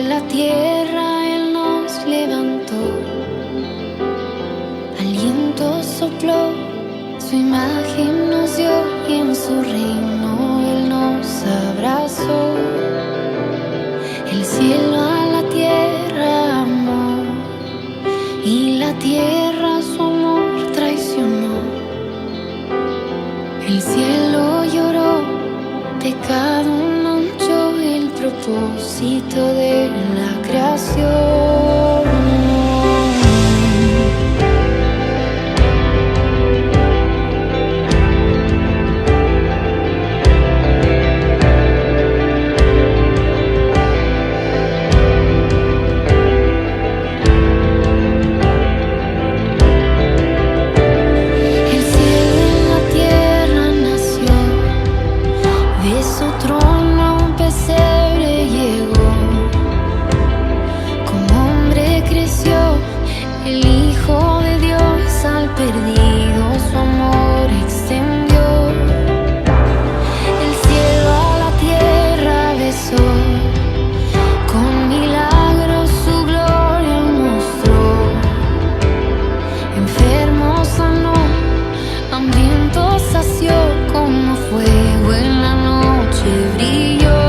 la tierra Él nos levantó, aliento sopló, su imagen nos dio y en su reino Él nos abrazó. El cielo a la tierra amó y la tierra su amor traicionó. El cielo lloró, pecado manchó el propósito de la creación. Perdido su amor extendió, el cielo a la tierra besó, con milagros su gloria mostró. Enfermo sanó, hambriento sació, como fuego en la noche brilló.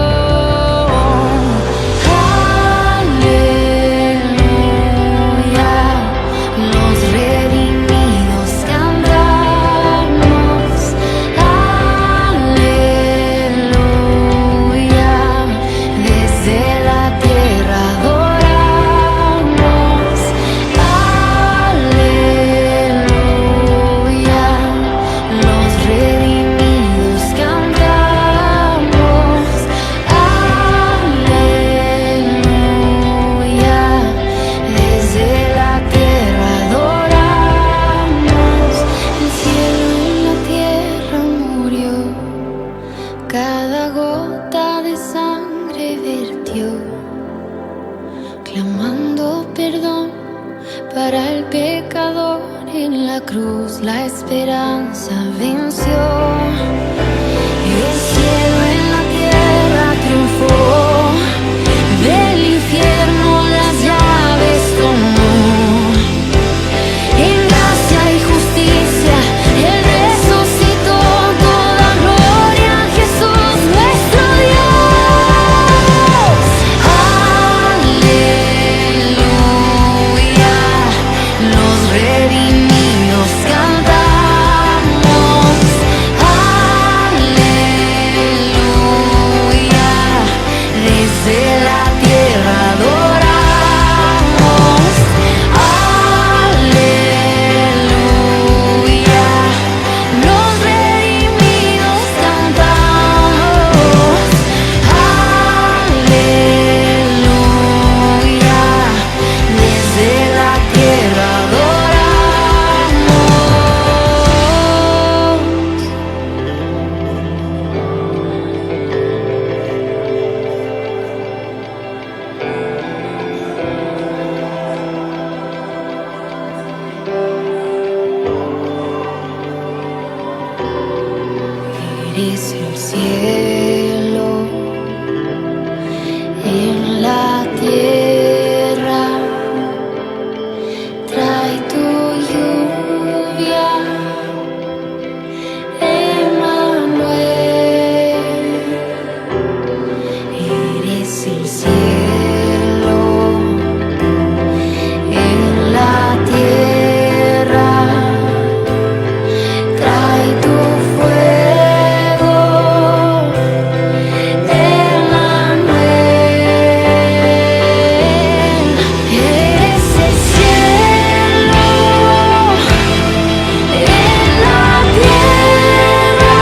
Cada gota de sangre vertió, clamando perdón para el pecador. En la cruz la esperanza venció. El cielo en la tierra triunfó, del infierno las llaves tomó. En gracia y justicia Él resucitó, toda gloria a Jesús nuestro Dios. Aleluya, los redimidos cantamos. Aleluya, desde la tierra adoramos. Aleluya, los redimidos cantamos. Aleluya, desde la tierra eres el cielo en la tierra, trae tu lluvia, Emmanuel. Eres el cielo en la tierra, trae tu fuego, Emmanuel. Eres el cielo en la tierra,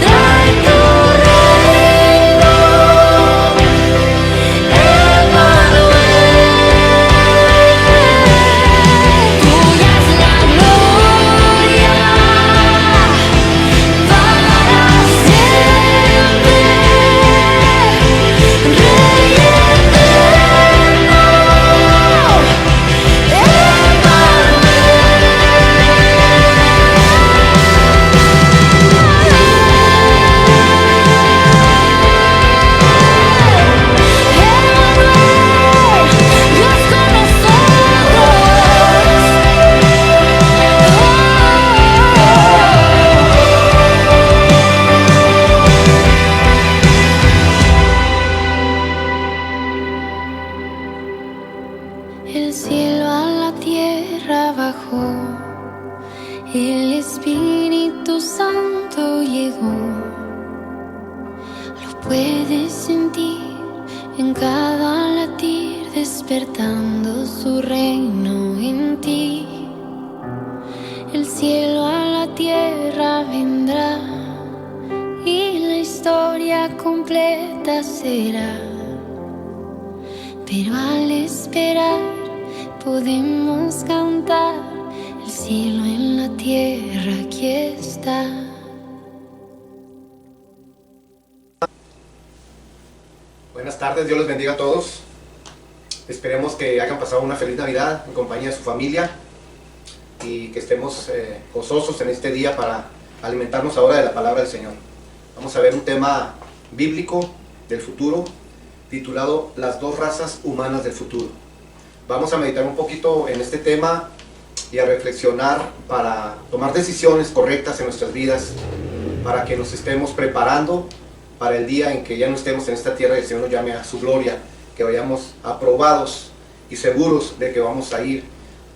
trae tu reino, en cada latir despertando su reino en ti. El cielo a la tierra vendrá y la historia completa será. Pero al esperar podemos cantar, el cielo en la tierra aquí está. Buenas tardes, Dios les bendiga a todos. Esperemos que hayan pasado una feliz Navidad en compañía de su familia y que estemos gozosos en este día para alimentarnos ahora de la palabra del Señor. Vamos a ver un tema bíblico del futuro titulado Las dos razas humanas del futuro. Vamos a meditar un poquito en este tema y a reflexionar para tomar decisiones correctas en nuestras vidas, para que nos estemos preparando para el día en que ya no estemos en esta tierra y el Señor nos llame a su gloria, que vayamos aprobados y seguros de que vamos a ir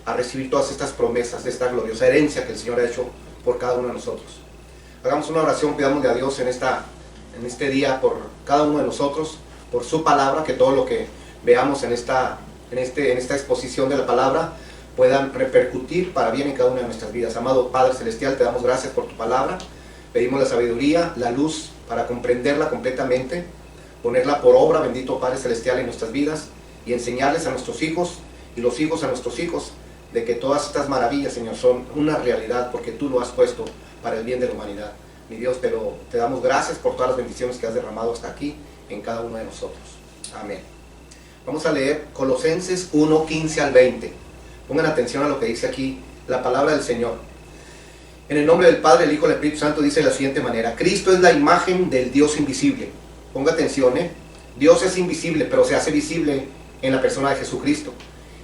a recibir todas estas promesas de esta gloriosa herencia que el Señor ha hecho por cada uno de nosotros. Hagamos una oración, pidámosle a Dios en este día por cada uno de nosotros, por su palabra, que todo lo que veamos en esta exposición de la palabra puedan repercutir para bien en cada una de nuestras vidas. Amado Padre Celestial, te damos gracias por tu palabra. Pedimos la sabiduría, la luz para comprenderla completamente, ponerla por obra, bendito Padre Celestial, en nuestras vidas y enseñarles a nuestros hijos y los hijos a nuestros hijos de que todas estas maravillas, Señor, son una realidad porque tú lo has puesto para el bien de la humanidad. Mi Dios, te damos gracias por todas las bendiciones que has derramado hasta aquí en cada uno de nosotros. Amén. Vamos a leer Colosenses 1, 15 al 20. Pongan atención a lo que dice aquí la palabra del Señor. En el nombre del Padre, el Hijo y el Espíritu Santo dice de la siguiente manera: Cristo es la imagen del Dios invisible. Ponga atención, Dios es invisible, pero se hace visible en la persona de Jesucristo.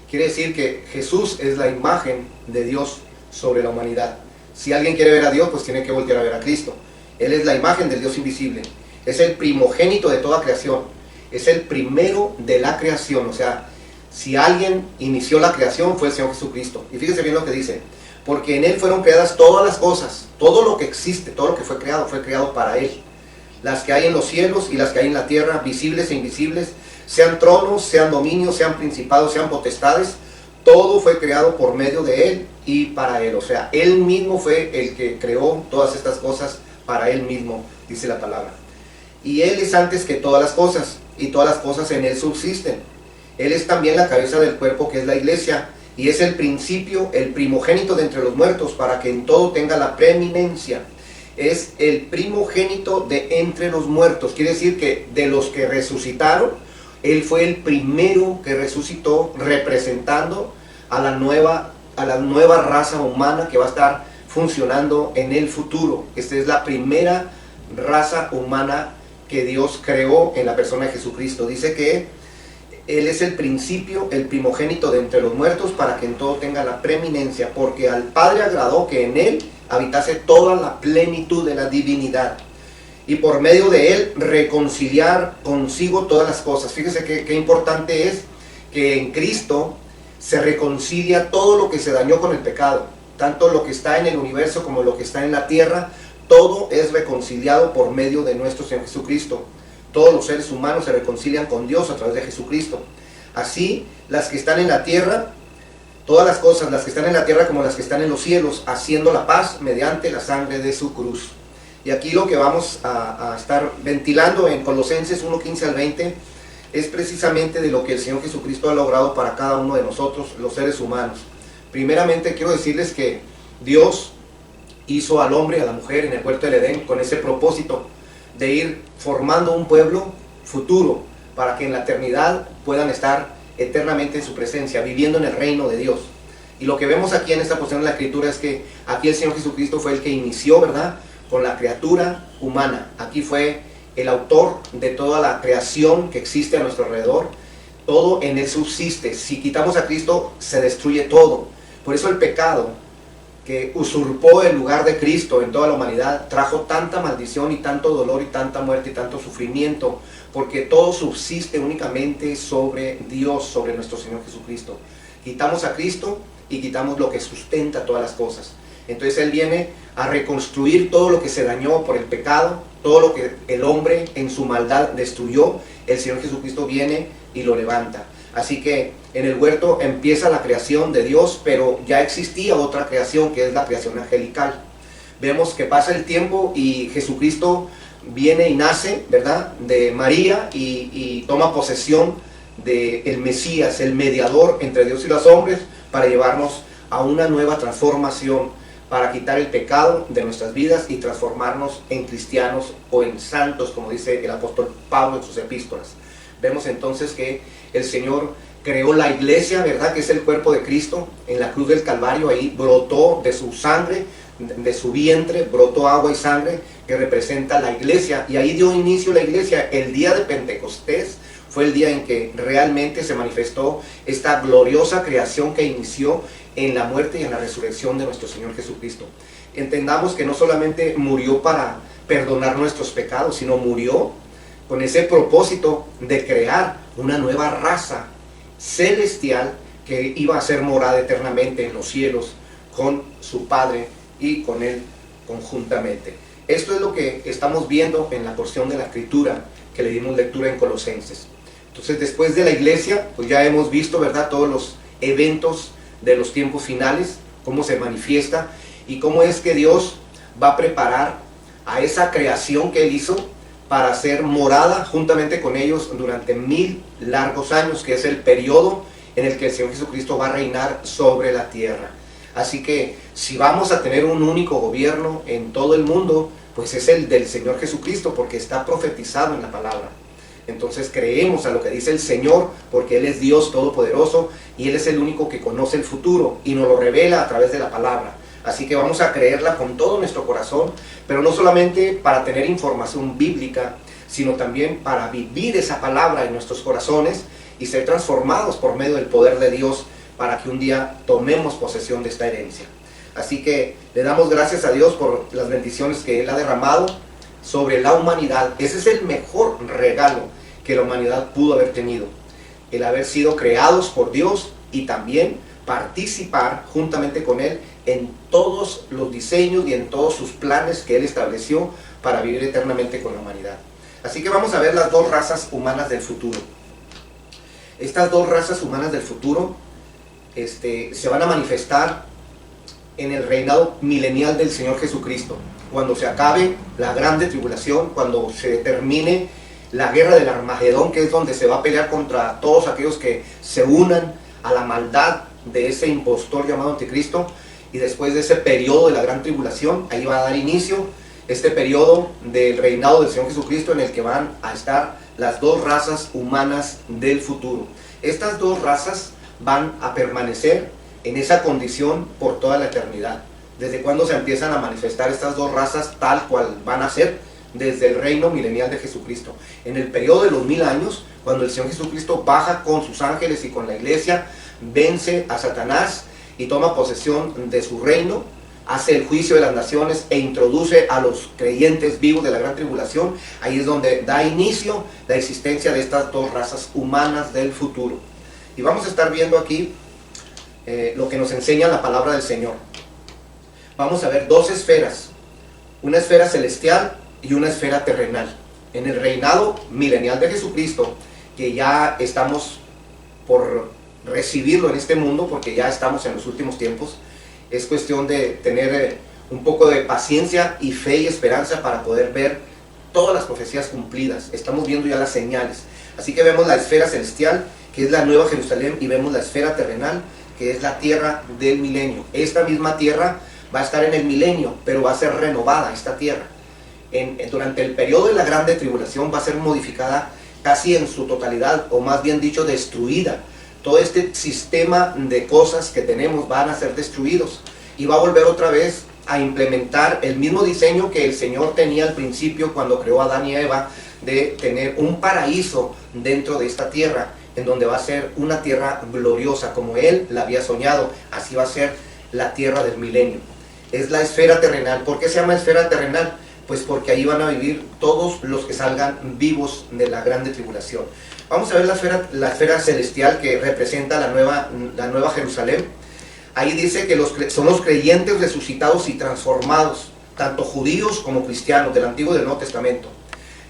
Quiere decir que Jesús es la imagen de Dios sobre la humanidad. Si alguien quiere ver a Dios, pues tiene que voltear a ver a Cristo. Él es la imagen del Dios invisible. Es el primogénito de toda creación. Es el primero de la creación. O sea, si alguien inició la creación, fue el Señor Jesucristo. Y fíjese bien lo que dice: porque en Él fueron creadas todas las cosas. Todo lo que existe, todo lo que fue creado para Él. Las que hay en los cielos y las que hay en la tierra, visibles e invisibles, sean tronos, sean dominios, sean principados, sean potestades, todo fue creado por medio de Él y para Él. O sea, Él mismo fue el que creó todas estas cosas para Él mismo, dice la palabra. Y Él es antes que todas las cosas, y todas las cosas en Él subsisten. Él es también la cabeza del cuerpo, que es la iglesia, y es el principio, el primogénito de entre los muertos, para que en todo tenga la preeminencia. Es el primogénito de entre los muertos. Quiere decir que de los que resucitaron, Él fue el primero que resucitó, representando a la nueva raza humana que va a estar funcionando en el futuro. Esta es la primera raza humana que Dios creó en la persona de Jesucristo. Dice que Él es el principio, el primogénito de entre los muertos, para que en todo tenga la preeminencia, porque al Padre agradó que en Él habitase toda la plenitud de la divinidad, y por medio de Él reconciliar consigo todas las cosas. Fíjese qué importante es que en Cristo se reconcilia todo lo que se dañó con el pecado, tanto lo que está en el universo como lo que está en la tierra. Todo es reconciliado por medio de nuestro Señor Jesucristo. Todos los seres humanos se reconcilian con Dios a través de Jesucristo. Así, las que están en la tierra, todas las cosas, las que están en la tierra como las que están en los cielos, haciendo la paz mediante la sangre de su cruz. Y aquí lo que vamos a estar ventilando en Colosenses 1, 15 al 20 es precisamente de lo que el Señor Jesucristo ha logrado para cada uno de nosotros, los seres humanos. Primeramente quiero decirles que Dios hizo al hombre y a la mujer en el huerto del Edén con ese propósito de ir formando un pueblo futuro para que en la eternidad puedan estar eternamente en su presencia, viviendo en el reino de Dios. Y lo que vemos aquí en esta porción de la Escritura es que aquí el Señor Jesucristo fue el que inició, ¿verdad?, con la criatura humana. Aquí fue el autor de toda la creación que existe a nuestro alrededor. Todo en Él subsiste. Si quitamos a Cristo, se destruye todo. Por eso el pecado, que usurpó el lugar de Cristo en toda la humanidad, trajo tanta maldición y tanto dolor y tanta muerte y tanto sufrimiento, porque todo subsiste únicamente sobre Dios, sobre nuestro Señor Jesucristo. Quitamos a Cristo y quitamos lo que sustenta todas las cosas. Entonces Él viene a reconstruir todo lo que se dañó por el pecado, todo lo que el hombre en su maldad destruyó, el Señor Jesucristo viene y lo levanta. Así que en el huerto empieza la creación de Dios, pero ya existía otra creación, que es la creación angelical. Vemos que pasa el tiempo y Jesucristo viene y nace, ¿verdad?, de María y toma posesión del Mesías, el mediador entre Dios y los hombres, para llevarnos a una nueva transformación, para quitar el pecado de nuestras vidas y transformarnos en cristianos o en santos, como dice el apóstol Pablo en sus epístolas. Vemos entonces que el Señor creó la iglesia, ¿verdad?, que es el cuerpo de Cristo. En la cruz del Calvario, ahí brotó de su sangre, de su vientre, brotó agua y sangre que representa la iglesia, y ahí dio inicio la iglesia. El día de Pentecostés fue el día en que realmente se manifestó esta gloriosa creación que inició en la muerte y en la resurrección de nuestro Señor Jesucristo. Entendamos que no solamente murió para perdonar nuestros pecados, sino murió con ese propósito de crear una nueva raza celestial que iba a ser morada eternamente en los cielos con su Padre y con Él conjuntamente. Esto es lo que estamos viendo en la porción de la Escritura que le dimos lectura en Colosenses. Entonces, después de la iglesia, pues ya hemos visto, ¿verdad?, todos los eventos de los tiempos finales, cómo se manifiesta y cómo es que Dios va a preparar a esa creación que Él hizo para ser morada juntamente con ellos durante 1000 largos años, que es el periodo en el que el Señor Jesucristo va a reinar sobre la tierra. Así que si vamos a tener un único gobierno en todo el mundo, pues es el del Señor Jesucristo, porque está profetizado en la palabra. Entonces creemos a lo que dice el Señor, porque Él es Dios Todopoderoso y Él es el único que conoce el futuro y nos lo revela a través de la palabra. Así que vamos a creerla con todo nuestro corazón, pero no solamente para tener información bíblica, sino también para vivir esa palabra en nuestros corazones y ser transformados por medio del poder de Dios, para que un día tomemos posesión de esta herencia. Así que le damos gracias a Dios por las bendiciones que Él ha derramado sobre la humanidad. Ese es el mejor regalo que la humanidad pudo haber tenido, el haber sido creados por Dios y también participar juntamente con Él en todos los diseños y en todos sus planes que Él estableció para vivir eternamente con la humanidad. Así que vamos a ver las dos razas humanas del futuro. Estas dos razas humanas del futuro se van a manifestar en el reinado milenial del Señor Jesucristo, cuando se acabe la grande tribulación, cuando se termine la guerra del Armagedón, que es donde se va a pelear contra todos aquellos que se unan a la maldad de ese impostor llamado Anticristo. Y después de ese periodo de la gran tribulación, ahí va a dar inicio este periodo del reinado del Señor Jesucristo, en el que van a estar las dos razas humanas del futuro. Estas dos razas van a permanecer en esa condición por toda la eternidad. ¿Desde cuándo se empiezan a manifestar estas dos razas tal cual van a ser? Desde el reino milenial de Jesucristo. En el periodo de los 1000 años, cuando el Señor Jesucristo baja con sus ángeles y con la iglesia, vence a Satanás y toma posesión de su reino, hace el juicio de las naciones e introduce a los creyentes vivos de la gran tribulación. Ahí es donde da inicio la existencia de estas dos razas humanas del futuro. Y vamos a estar viendo aquí lo que nos enseña la palabra del Señor. Vamos a ver dos esferas, una esfera celestial y una esfera terrenal. En el reinado milenial de Jesucristo, que ya estamos por recibirlo en este mundo, porque ya estamos en los últimos tiempos, es cuestión de tener un poco de paciencia y fe y esperanza para poder ver todas las profecías cumplidas. Estamos viendo ya las señales. Así que vemos la esfera celestial, que es la Nueva Jerusalén, y vemos la esfera terrenal, que es la tierra del milenio. Esta misma tierra va a estar en el milenio, pero va a ser renovada esta tierra. Durante el periodo de la grande tribulación va a ser modificada casi en su totalidad, o más bien dicho, destruida. Todo este sistema de cosas que tenemos van a ser destruidos y va a volver otra vez a implementar el mismo diseño que el Señor tenía al principio cuando creó a Adán y Eva, de tener un paraíso dentro de esta tierra, en donde va a ser una tierra gloriosa como Él la había soñado. Así va a ser la tierra del milenio. Es la esfera terrenal. ¿Por qué se llama esfera terrenal? Pues porque ahí van a vivir todos los que salgan vivos de la grande tribulación. Vamos a ver la esfera celestial, que representa la nueva Jerusalén. Ahí dice que son los creyentes resucitados y transformados tanto judíos como cristianos, del Antiguo y del Nuevo Testamento.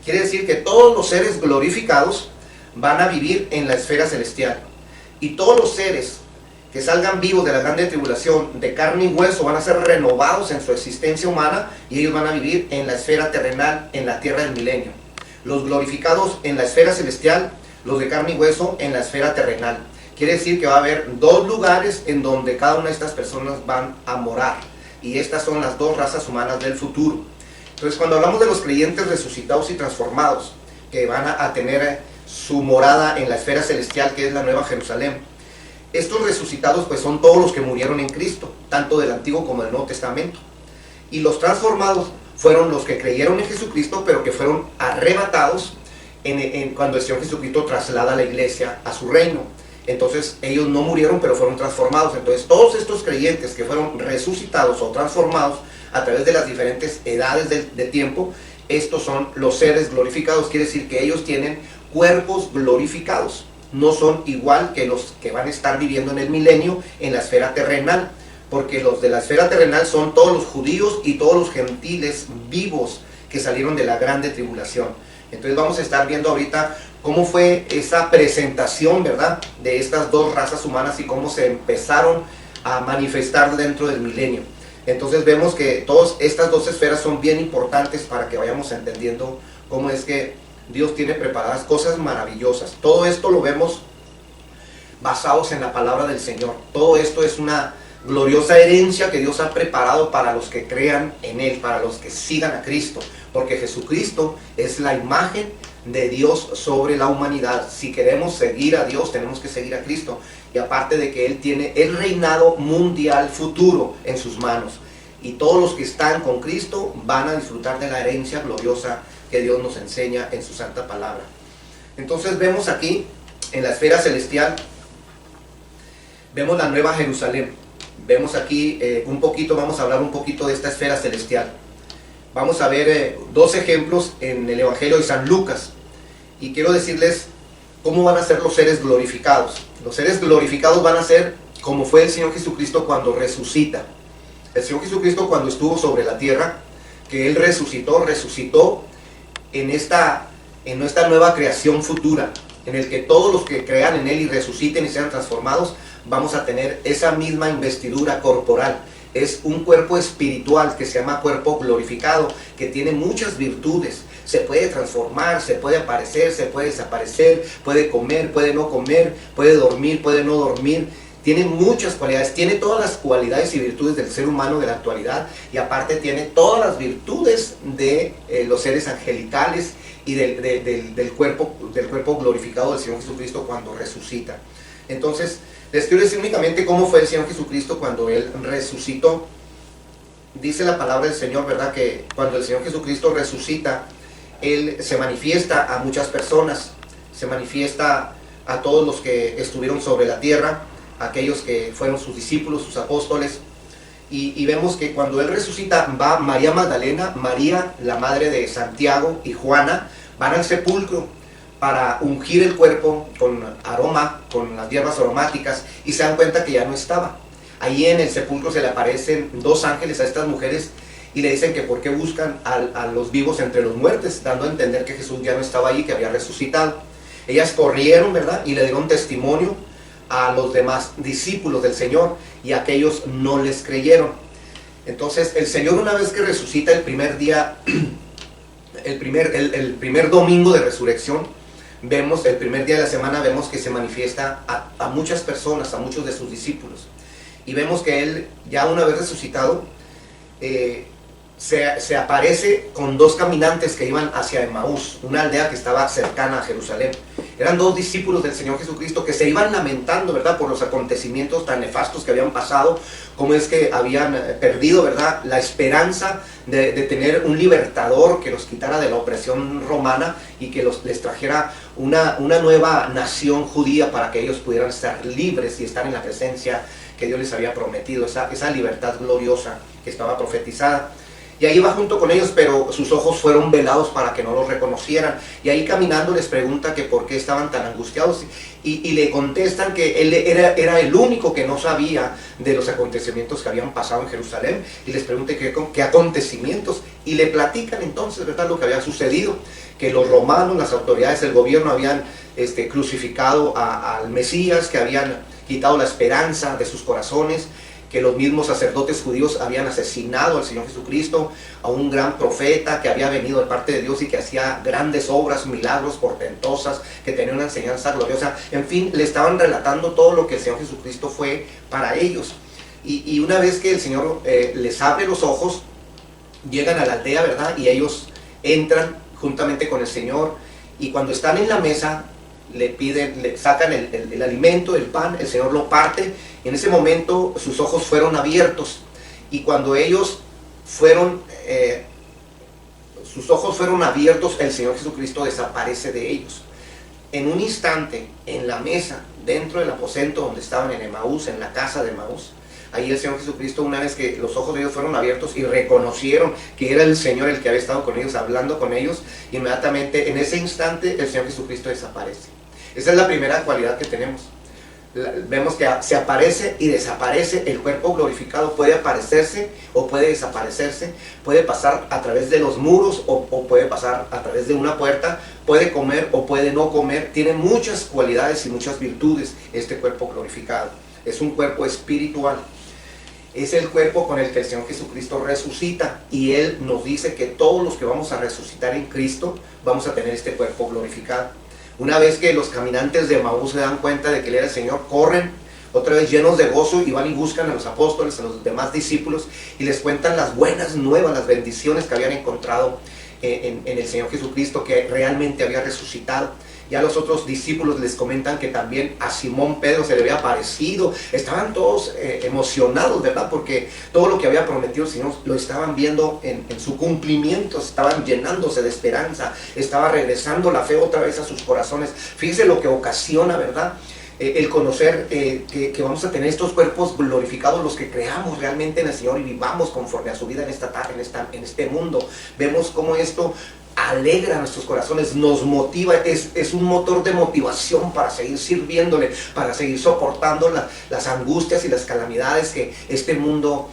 Quiere decir que todos los seres glorificados van a vivir en la esfera celestial. Y todos los seres que salgan vivos de la grande tribulación, de carne y hueso, van a ser renovados en su existencia humana y ellos van a vivir en la esfera terrenal, en la tierra del milenio. Los glorificados en la esfera celestial, los de carne y hueso en la esfera terrenal. Quiere decir que va a haber dos lugares en donde cada una de estas personas van a morar. Y estas son las dos razas humanas del futuro. Entonces, cuando hablamos de los creyentes resucitados y transformados, que van a tener su morada en la esfera celestial, que es la Nueva Jerusalén, estos resucitados pues son todos los que murieron en Cristo, tanto del Antiguo como del Nuevo Testamento. Y los transformados fueron los que creyeron en Jesucristo, pero que fueron arrebatados cuando el Señor Jesucristo traslada a la iglesia a su reino. Entonces ellos no murieron, pero fueron transformados. Entonces todos estos creyentes que fueron resucitados o transformados a través de las diferentes edades de tiempo, estos son los seres glorificados. Quiere decir que ellos tienen cuerpos glorificados. No son igual que los que van a estar viviendo en el milenio en la esfera terrenal, porque los de la esfera terrenal son todos los judíos y todos los gentiles vivos que salieron de la grande tribulación. Entonces vamos a estar viendo ahorita cómo fue esa presentación, ¿verdad?, de estas dos razas humanas y cómo se empezaron a manifestar dentro del milenio. Entonces vemos que todas estas dos esferas son bien importantes para que vayamos entendiendo cómo es que Dios tiene preparadas cosas maravillosas. Todo esto lo vemos basados en la palabra del Señor. Todo esto es una gloriosa herencia que Dios ha preparado para los que crean en Él, para los que sigan a Cristo. Porque Jesucristo es la imagen de Dios sobre la humanidad. Si queremos seguir a Dios, tenemos que seguir a Cristo. Y aparte de que Él tiene el reinado mundial futuro en sus manos. Y todos los que están con Cristo van a disfrutar de la herencia gloriosa que Dios nos enseña en su santa palabra. Entonces vemos aquí, en la esfera celestial, vemos la Nueva Jerusalén. Vemos aquí un poquito, vamos a hablar un poquito de esta esfera celestial. Vamos a ver dos ejemplos en el Evangelio de San Lucas. Y quiero decirles cómo van a ser los seres glorificados. Los seres glorificados van a ser como fue el Señor Jesucristo cuando resucita. El Señor Jesucristo cuando estuvo sobre la tierra, que Él resucitó en esta nueva creación futura, en el que todos los que crean en Él y resuciten y sean transformados, vamos a tener esa misma investidura corporal. Es un cuerpo espiritual que se llama cuerpo glorificado, que tiene muchas virtudes. Se puede transformar, se puede aparecer, se puede desaparecer, puede comer, puede no comer, puede dormir, puede no dormir. Tiene muchas cualidades, tiene todas las cualidades y virtudes del ser humano de la actualidad, y aparte tiene todas las virtudes de los seres angelicales y del cuerpo glorificado del Señor Jesucristo cuando resucita. Entonces, les quiero decir únicamente cómo fue el Señor Jesucristo cuando Él resucitó. Dice la palabra del Señor, ¿verdad?, que cuando el Señor Jesucristo resucita, Él se manifiesta a muchas personas, se manifiesta a todos los que estuvieron sobre la tierra, aquellos que fueron sus discípulos, sus apóstoles, y vemos que cuando Él resucita va María Magdalena, María, la madre de Santiago, y Juana, van al sepulcro para ungir el cuerpo con aroma, con las hierbas aromáticas, y se dan cuenta que ya no estaba. Ahí en el sepulcro se le aparecen dos ángeles a estas mujeres y le dicen que por qué buscan a los vivos entre los muertos, dando a entender que Jesús ya no estaba allí, que había resucitado. Ellas corrieron, ¿verdad?, y le dieron testimonio a los demás discípulos del Señor, y aquellos no les creyeron. Entonces el Señor, una vez que resucita el primer día, el primer domingo de resurrección, vemos, el primer día de la semana, vemos que se manifiesta a muchas personas, a muchos de sus discípulos, y vemos que Él, ya una vez resucitado, se aparece con dos caminantes que iban hacia Emaús, una aldea que estaba cercana a Jerusalén. Eran dos discípulos del Señor Jesucristo que se iban lamentando, ¿verdad?, por los acontecimientos tan nefastos que habían pasado, como es que habían perdido, ¿verdad?, la esperanza de tener un libertador que los quitara de la opresión romana y que les trajera una nueva nación judía para que ellos pudieran estar libres y estar en la presencia que Dios les había prometido, esa libertad gloriosa que estaba profetizada. Y ahí va junto con ellos, pero sus ojos fueron velados para que no los reconocieran. Y ahí caminando les pregunta que por qué estaban tan angustiados. Y le contestan que él era el único que no sabía de los acontecimientos que habían pasado en Jerusalén. Y les pregunta qué acontecimientos. Y le platican entonces, ¿verdad?, lo que había sucedido. Que los romanos, las autoridades del gobierno habían crucificado al Mesías, que habían quitado la esperanza de sus corazones, que los mismos sacerdotes judíos habían asesinado al Señor Jesucristo, a un gran profeta que había venido de parte de Dios y que hacía grandes obras, milagros portentosas, que tenía una enseñanza gloriosa. En fin, le estaban relatando todo lo que el Señor Jesucristo fue para ellos. Y una vez que el Señor les abre los ojos, llegan a la aldea, ¿verdad? Y ellos entran juntamente con el Señor, y cuando están en la mesa, le sacan el alimento, el pan, el Señor lo parte, y en ese momento sus ojos fueron abiertos, y cuando ellos sus ojos fueron abiertos, el Señor Jesucristo desaparece de ellos. En un instante, en la mesa, dentro del aposento donde estaban en Emaús, en la casa de Emaús, ahí el Señor Jesucristo, una vez que los ojos de ellos fueron abiertos y reconocieron que era el Señor el que había estado con ellos, hablando con ellos, inmediatamente, en ese instante, el Señor Jesucristo desaparece. Esa es la primera cualidad que tenemos. Vemos que se aparece y desaparece. El cuerpo glorificado puede aparecerse o puede desaparecerse, puede pasar a través de los muros o puede pasar a través de una puerta, puede comer o puede no comer. Tiene muchas cualidades y muchas virtudes este cuerpo glorificado. Es un cuerpo espiritual. Es el cuerpo con el que el Señor Jesucristo resucita, y Él nos dice que todos los que vamos a resucitar en Cristo vamos a tener este cuerpo glorificado. Una vez que los caminantes de Emaús se dan cuenta de que Él era el Señor, corren otra vez llenos de gozo y van y buscan a los apóstoles, a los demás discípulos, y les cuentan las buenas nuevas, las bendiciones que habían encontrado en el Señor Jesucristo, que realmente había resucitado. Ya los otros discípulos les comentan que también a Simón Pedro se le había aparecido. Estaban todos emocionados, ¿verdad? Porque todo lo que había prometido el Señor lo estaban viendo en su cumplimiento. Estaban llenándose de esperanza. Estaba regresando la fe otra vez a sus corazones. Fíjense lo que ocasiona, ¿verdad? El conocer que vamos a tener estos cuerpos glorificados, los que creamos realmente en el Señor y vivamos conforme a su vida en este mundo. Vemos cómo esto alegra nuestros corazones, nos motiva, es un motor de motivación para seguir sirviéndole, para seguir soportando las angustias y las calamidades que este mundo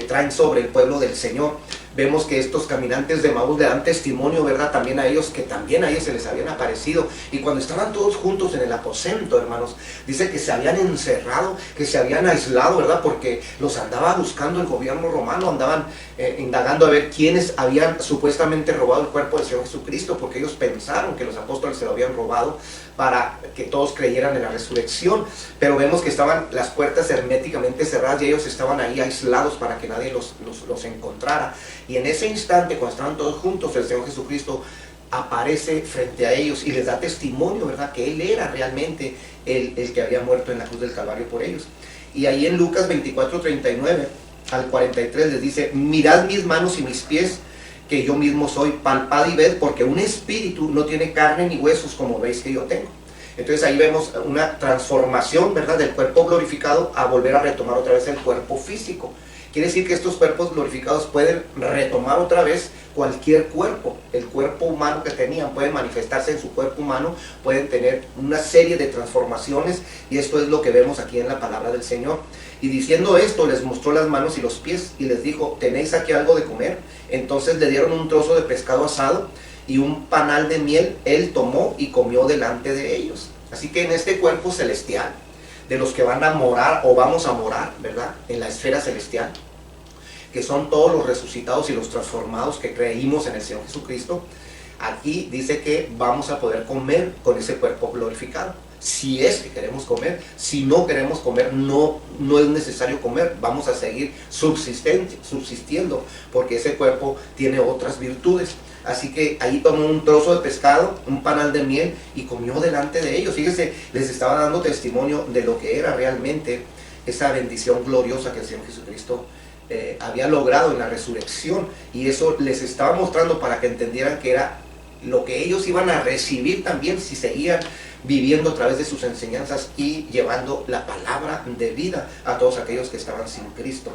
traen sobre el pueblo del Señor. Vemos que estos caminantes de Emaús le dan testimonio, ¿verdad? También a ellos, que también a ellos se les habían aparecido. Y cuando estaban todos juntos en el aposento, hermanos, dice que se habían encerrado, que se habían aislado, ¿verdad? Porque los andaba buscando el gobierno romano, andaban indagando a ver quiénes habían supuestamente robado el cuerpo del Señor Jesucristo, porque ellos pensaron que los apóstoles se lo habían robado para que todos creyeran en la resurrección. Pero vemos que estaban las puertas herméticamente cerradas y ellos estaban ahí aislados para que nadie los encontrara. Y en ese instante, cuando estaban todos juntos, el Señor Jesucristo aparece frente a ellos y les da testimonio, ¿verdad? Que Él era realmente el que había muerto en la cruz del Calvario por ellos. Y ahí en Lucas 24:39 al 43 les dice: mirad mis manos y mis pies, que yo mismo soy, palpad y ved, porque un espíritu no tiene carne ni huesos como veis que yo tengo. Entonces ahí vemos una transformación, ¿verdad?, del cuerpo glorificado a volver a retomar otra vez el cuerpo físico. Quiere decir que estos cuerpos glorificados pueden retomar otra vez cualquier cuerpo. El cuerpo humano que tenían pueden manifestarse en su cuerpo humano, pueden tener una serie de transformaciones, y esto es lo que vemos aquí en la palabra del Señor. Y diciendo esto, les mostró las manos y los pies y les dijo: ¿tenéis aquí algo de comer? Entonces le dieron un trozo de pescado asado y un panal de miel. Él tomó y comió delante de ellos. Así que en este cuerpo celestial, de los que van a morar o vamos a morar, ¿verdad?, en la esfera celestial, que son todos los resucitados y los transformados que creímos en el Señor Jesucristo, aquí dice que vamos a poder comer con ese cuerpo glorificado. Si es que queremos comer. Si no queremos comer, no es necesario comer. Vamos a seguir subsistiendo, porque ese cuerpo tiene otras virtudes. Así que ahí tomó un trozo de pescado, un panal de miel, y comió delante de ellos. Fíjense, les estaba dando testimonio de lo que era realmente esa bendición gloriosa que el Señor Jesucristo había logrado en la resurrección. Y eso les estaba mostrando para que entendieran que era lo que ellos iban a recibir también si seguían viviendo a través de sus enseñanzas y llevando la palabra de vida a todos aquellos que estaban sin Cristo.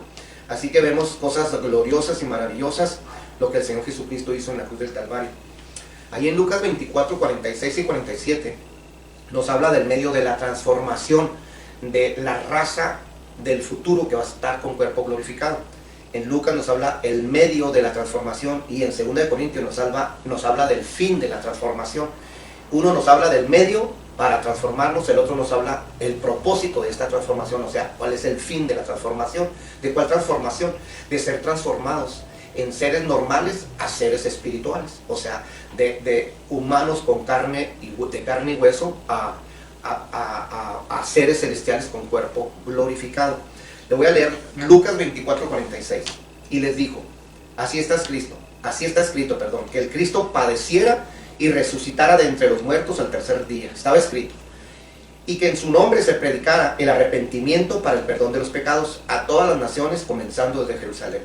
Así que vemos cosas gloriosas y maravillosas, lo que el Señor Jesucristo hizo en la cruz del Calvario. Ahí en Lucas 24, 46 y 47 nos habla del medio de la transformación de la raza del futuro que va a estar con cuerpo glorificado. En Lucas nos habla el medio de la transformación, y en 2 de Corintios nos habla del fin de la transformación. Uno nos habla del medio para transformarnos, el otro nos habla el propósito de esta transformación, o sea, cuál es el fin de la transformación. ¿De cuál transformación? De ser transformados en seres normales a seres espirituales, o sea, de humanos con carne y hueso a seres celestiales con cuerpo glorificado. Le voy a leer Lucas 24, 46. Y les dijo, así está escrito, que el Cristo padeciera y resucitara de entre los muertos al tercer día. Estaba escrito. Y que en su nombre se predicara el arrepentimiento para el perdón de los pecados a todas las naciones, comenzando desde Jerusalén.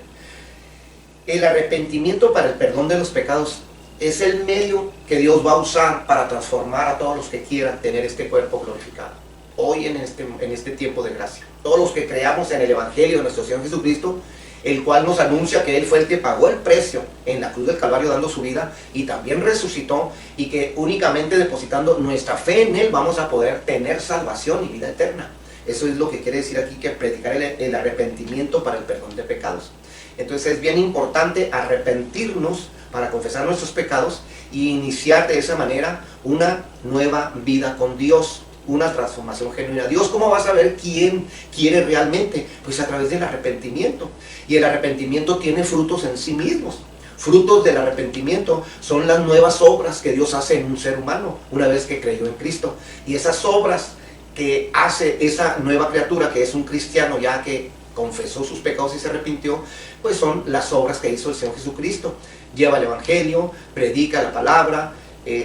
El arrepentimiento para el perdón de los pecados es el medio que Dios va a usar para transformar a todos los que quieran tener este cuerpo glorificado. Hoy en este tiempo de gracia. Todos los que creamos en el Evangelio de nuestro Señor Jesucristo, el cual nos anuncia que Él fue el que pagó el precio en la cruz del Calvario dando su vida, y también resucitó, y que únicamente depositando nuestra fe en Él vamos a poder tener salvación y vida eterna. Eso es lo que quiere decir aquí, que predicar el arrepentimiento para el perdón de pecados. Entonces es bien importante arrepentirnos para confesar nuestros pecados y iniciar de esa manera una nueva vida con Dios, una transformación genuina. Dios, ¿cómo va a saber quién quiere realmente? Pues a través del arrepentimiento. Y el arrepentimiento tiene frutos en sí mismos. Frutos del arrepentimiento son las nuevas obras que Dios hace en un ser humano una vez que creyó en Cristo. Y esas obras que hace esa nueva criatura, que es un cristiano ya que confesó sus pecados y se arrepintió, pues son las obras que hizo el Señor Jesucristo. Lleva el Evangelio, predica la palabra,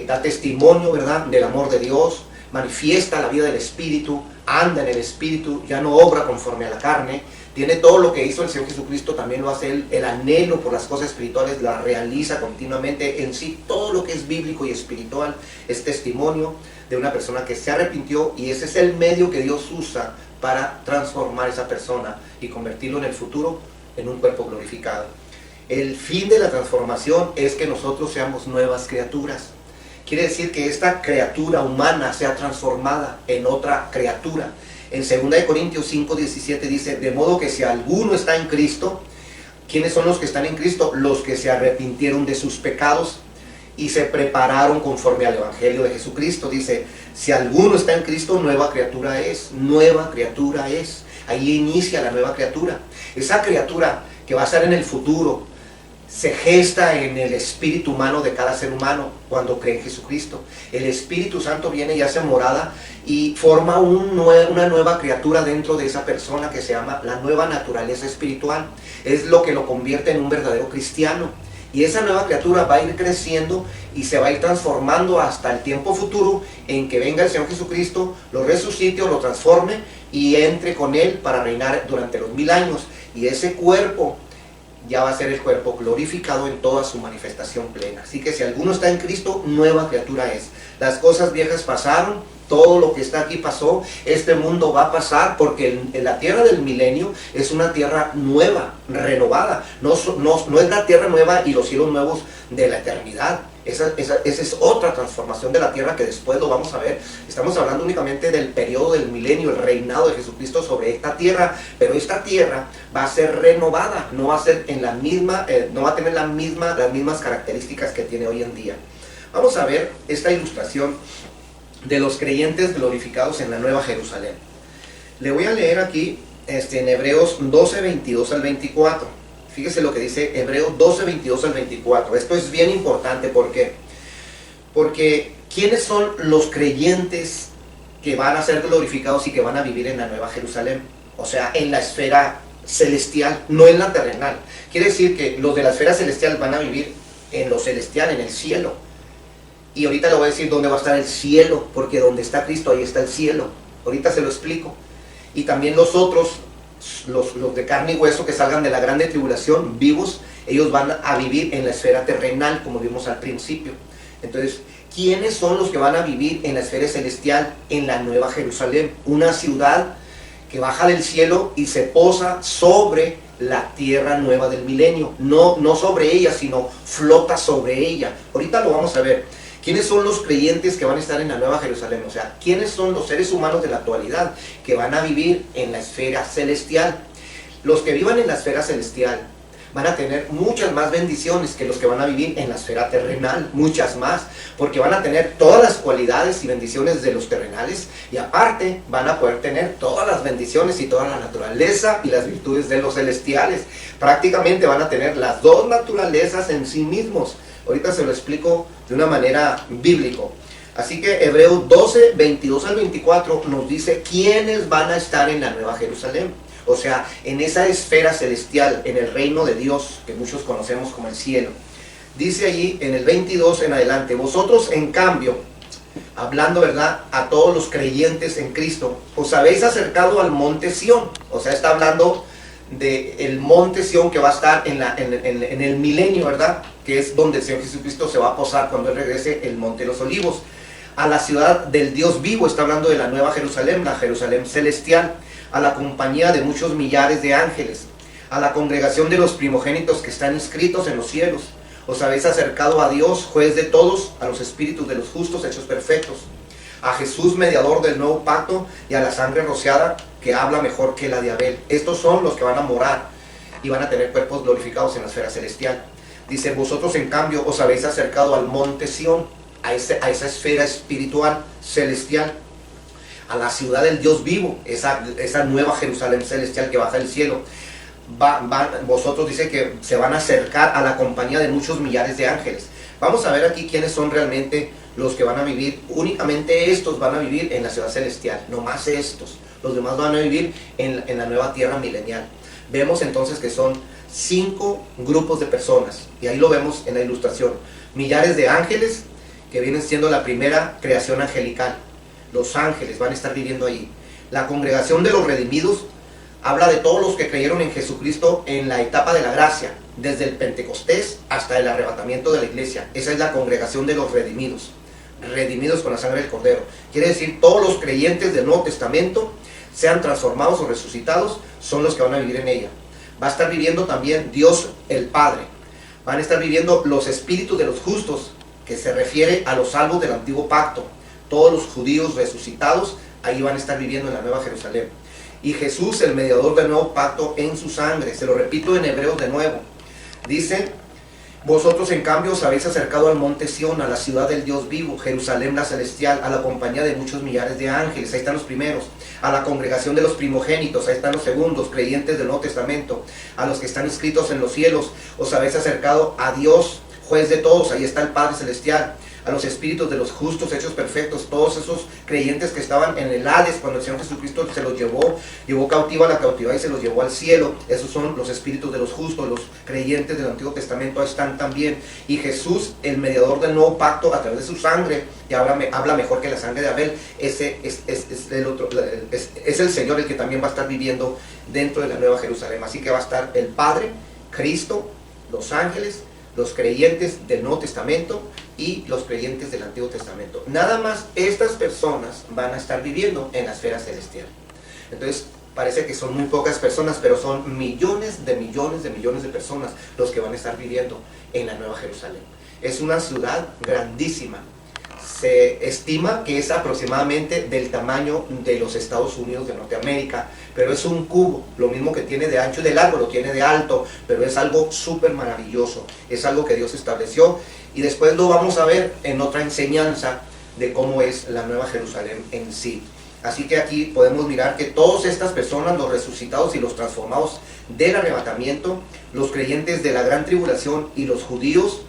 da testimonio, ¿verdad?, del amor de Dios, manifiesta la vida del Espíritu, anda en el Espíritu, ya no obra conforme a la carne. Tiene todo lo que hizo el Señor Jesucristo, también lo hace Él. El anhelo por las cosas espirituales la realiza continuamente. En sí, todo lo que es bíblico y espiritual es testimonio de una persona que se arrepintió, y ese es el medio que Dios usa para transformar a esa persona y convertirlo en el futuro en un cuerpo glorificado. El fin de la transformación es que nosotros seamos nuevas criaturas. Quiere decir que esta criatura humana sea transformada en otra criatura. En 2 Corintios 5, 17 dice, de modo que si alguno está en Cristo, ¿quiénes son los que están en Cristo? Los que se arrepintieron de sus pecados y se prepararon conforme al Evangelio de Jesucristo. Dice, si alguno está en Cristo, nueva criatura es. Nueva criatura es. Ahí inicia la nueva criatura. Esa criatura que va a estar en el futuro se gesta en el espíritu humano de cada ser humano cuando cree en Jesucristo. El Espíritu Santo viene y hace morada y forma una nueva criatura dentro de esa persona, que se llama la nueva naturaleza espiritual. Es lo que lo convierte en un verdadero cristiano. Y esa nueva criatura va a ir creciendo y se va a ir transformando hasta el tiempo futuro en que venga el Señor Jesucristo, lo resucite o lo transforme y entre con Él para reinar durante los 1000 años. Y ese cuerpo ya va a ser el cuerpo glorificado en toda su manifestación plena. Así que si alguno está en Cristo, nueva criatura es. Las cosas viejas pasaron, todo lo que está aquí pasó, este mundo va a pasar, porque en la tierra del milenio es una tierra nueva, renovada. No es la tierra nueva y los cielos nuevos de la eternidad. Esa es otra transformación de la tierra que después lo vamos a ver. Estamos hablando únicamente del periodo del milenio, el reinado de Jesucristo sobre esta tierra, pero esta tierra va a ser renovada, no va a ser en la misma, no va a tener las mismas características que tiene hoy en día. Vamos a ver esta ilustración de los creyentes glorificados en la Nueva Jerusalén. Le voy a leer aquí en Hebreos 12, 22 al 24. Fíjese lo que dice Hebreos 12, 22 al 24. Esto es bien importante. ¿Por qué? Porque ¿quiénes son los creyentes que van a ser glorificados y que van a vivir en la Nueva Jerusalén? O sea, en la esfera celestial, no en la terrenal. Quiere decir que los de la esfera celestial van a vivir en lo celestial, en el cielo. Y ahorita le voy a decir dónde va a estar el cielo, porque donde está Cristo, ahí está el cielo. Ahorita se lo explico. Y también los otros, los de carne y hueso que salgan de la grande tribulación, vivos, ellos van a vivir en la esfera terrenal, como vimos al principio. Entonces, ¿quiénes son los que van a vivir en la esfera celestial? En la Nueva Jerusalén, una ciudad que baja del cielo y se posa sobre la tierra nueva del milenio. No sobre ella, sino flota sobre ella. Ahorita lo vamos a ver. ¿Quiénes son los creyentes que van a estar en la Nueva Jerusalén? O sea, ¿quiénes son los seres humanos de la actualidad que van a vivir en la esfera celestial? Los que vivan en la esfera celestial van a tener muchas más bendiciones que los que van a vivir en la esfera terrenal, muchas más, porque van a tener todas las cualidades y bendiciones de los terrenales, y aparte van a poder tener todas las bendiciones y toda la naturaleza y las virtudes de los celestiales. Prácticamente van a tener las dos naturalezas en sí mismos. Ahorita se lo explico de una manera bíblico. Así que Hebreos 12, 22 al 24 nos dice quiénes van a estar en la Nueva Jerusalén. O sea, en esa esfera celestial, en el reino de Dios, que muchos conocemos como el cielo. Dice allí en el 22 en adelante: vosotros en cambio, hablando, ¿verdad?, a todos los creyentes en Cristo, os habéis acercado al monte Sión. O sea, está hablando del monte Sión que va a estar en el milenio, ¿verdad?, que es donde el Señor Jesucristo se va a posar cuando Él regrese, el monte de los olivos. A la ciudad del Dios vivo, está hablando de la Nueva Jerusalén, la Jerusalén celestial. A la compañía de muchos millares de ángeles, a la congregación de los primogénitos que están inscritos en los cielos. Os habéis acercado a Dios, juez de todos, a los espíritus de los justos hechos perfectos, a Jesús, mediador del nuevo pacto, y a la sangre rociada, que habla mejor que la de Abel. Estos son los que van a morar y van a tener cuerpos glorificados en la esfera celestial. Dice: vosotros en cambio os habéis acercado al monte Sión, a esa esfera espiritual celestial, a la ciudad del Dios vivo, esa nueva Jerusalén celestial que baja del cielo. Vosotros, dice, que se van a acercar a la compañía de muchos millares de ángeles. Vamos a ver aquí quiénes son realmente los que van a vivir. Únicamente estos van a vivir en la ciudad celestial, no más estos. Los demás van a vivir en la nueva tierra milenial. Vemos entonces que son 5 grupos de personas, y ahí lo vemos en la ilustración. Millares de ángeles, que vienen siendo la primera creación angelical. Los ángeles van a estar viviendo allí. La congregación de los redimidos habla de todos los que creyeron en Jesucristo en la etapa de la gracia, desde el Pentecostés hasta el arrebatamiento de la iglesia. Esa es la congregación de los redimidos, redimidos con la sangre del Cordero. Quiere decir, todos los creyentes del Nuevo Testamento, sean transformados o resucitados, son los que van a vivir en ella. Va a estar viviendo también Dios el Padre. Van a estar viviendo los espíritus de los justos, que se refiere a los salvos del antiguo pacto. Todos los judíos resucitados ahí van a estar viviendo en la Nueva Jerusalén. Y Jesús, el mediador del nuevo pacto, en su sangre. Se lo repito en Hebreos de nuevo. Dice: vosotros en cambio os habéis acercado al monte Sión, a la ciudad del Dios vivo, Jerusalén la celestial, a la compañía de muchos millares de ángeles. Ahí están los primeros. A la congregación de los primogénitos. Ahí están los segundos, creyentes del Nuevo Testamento. A los que están inscritos en los cielos. Os habéis acercado a Dios, juez de todos. Ahí está el Padre celestial. A los espíritus de los justos hechos perfectos, todos esos creyentes que estaban en el Hades cuando el Señor Jesucristo se los llevó cautiva a la cautividad y se los llevó al cielo. Esos son los espíritus de los justos, los creyentes del Antiguo Testamento, ahí están también. Y Jesús, el mediador del nuevo pacto, a través de su sangre, que habla mejor que la sangre de Abel, ese es el Señor el que también va a estar viviendo dentro de la Nueva Jerusalén. Así que va a estar el Padre, Cristo, los ángeles, los creyentes del Nuevo Testamento y los creyentes del Antiguo Testamento. Nada más estas personas van a estar viviendo en la esfera celestial. Entonces parece que son muy pocas personas, pero son millones de millones de millones de personas los que van a estar viviendo en la Nueva Jerusalén. Es una ciudad grandísima. Se estima que es aproximadamente del tamaño de los Estados Unidos de Norteamérica, pero es un cubo, lo mismo que tiene de ancho y de largo, lo tiene de alto, pero es algo súper maravilloso, es algo que Dios estableció, y después lo vamos a ver en otra enseñanza de cómo es la Nueva Jerusalén en sí. Así que aquí podemos mirar que todas estas personas, los resucitados y los transformados del arrebatamiento, los creyentes de la gran tribulación y los judíos,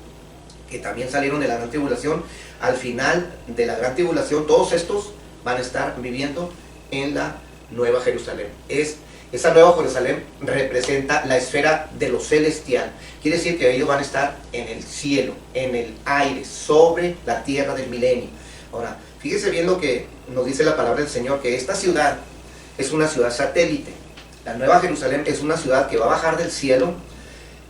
que también salieron de la gran tribulación, al final de la gran tribulación, todos estos van a estar viviendo en la Nueva Jerusalén. Esa Nueva Jerusalén representa la esfera de lo celestial. Quiere decir que ellos van a estar en el cielo, en el aire, sobre la tierra del milenio. Ahora, fíjese bien lo que nos dice la palabra del Señor, que esta ciudad es una ciudad satélite. La Nueva Jerusalén es una ciudad que va a bajar del cielo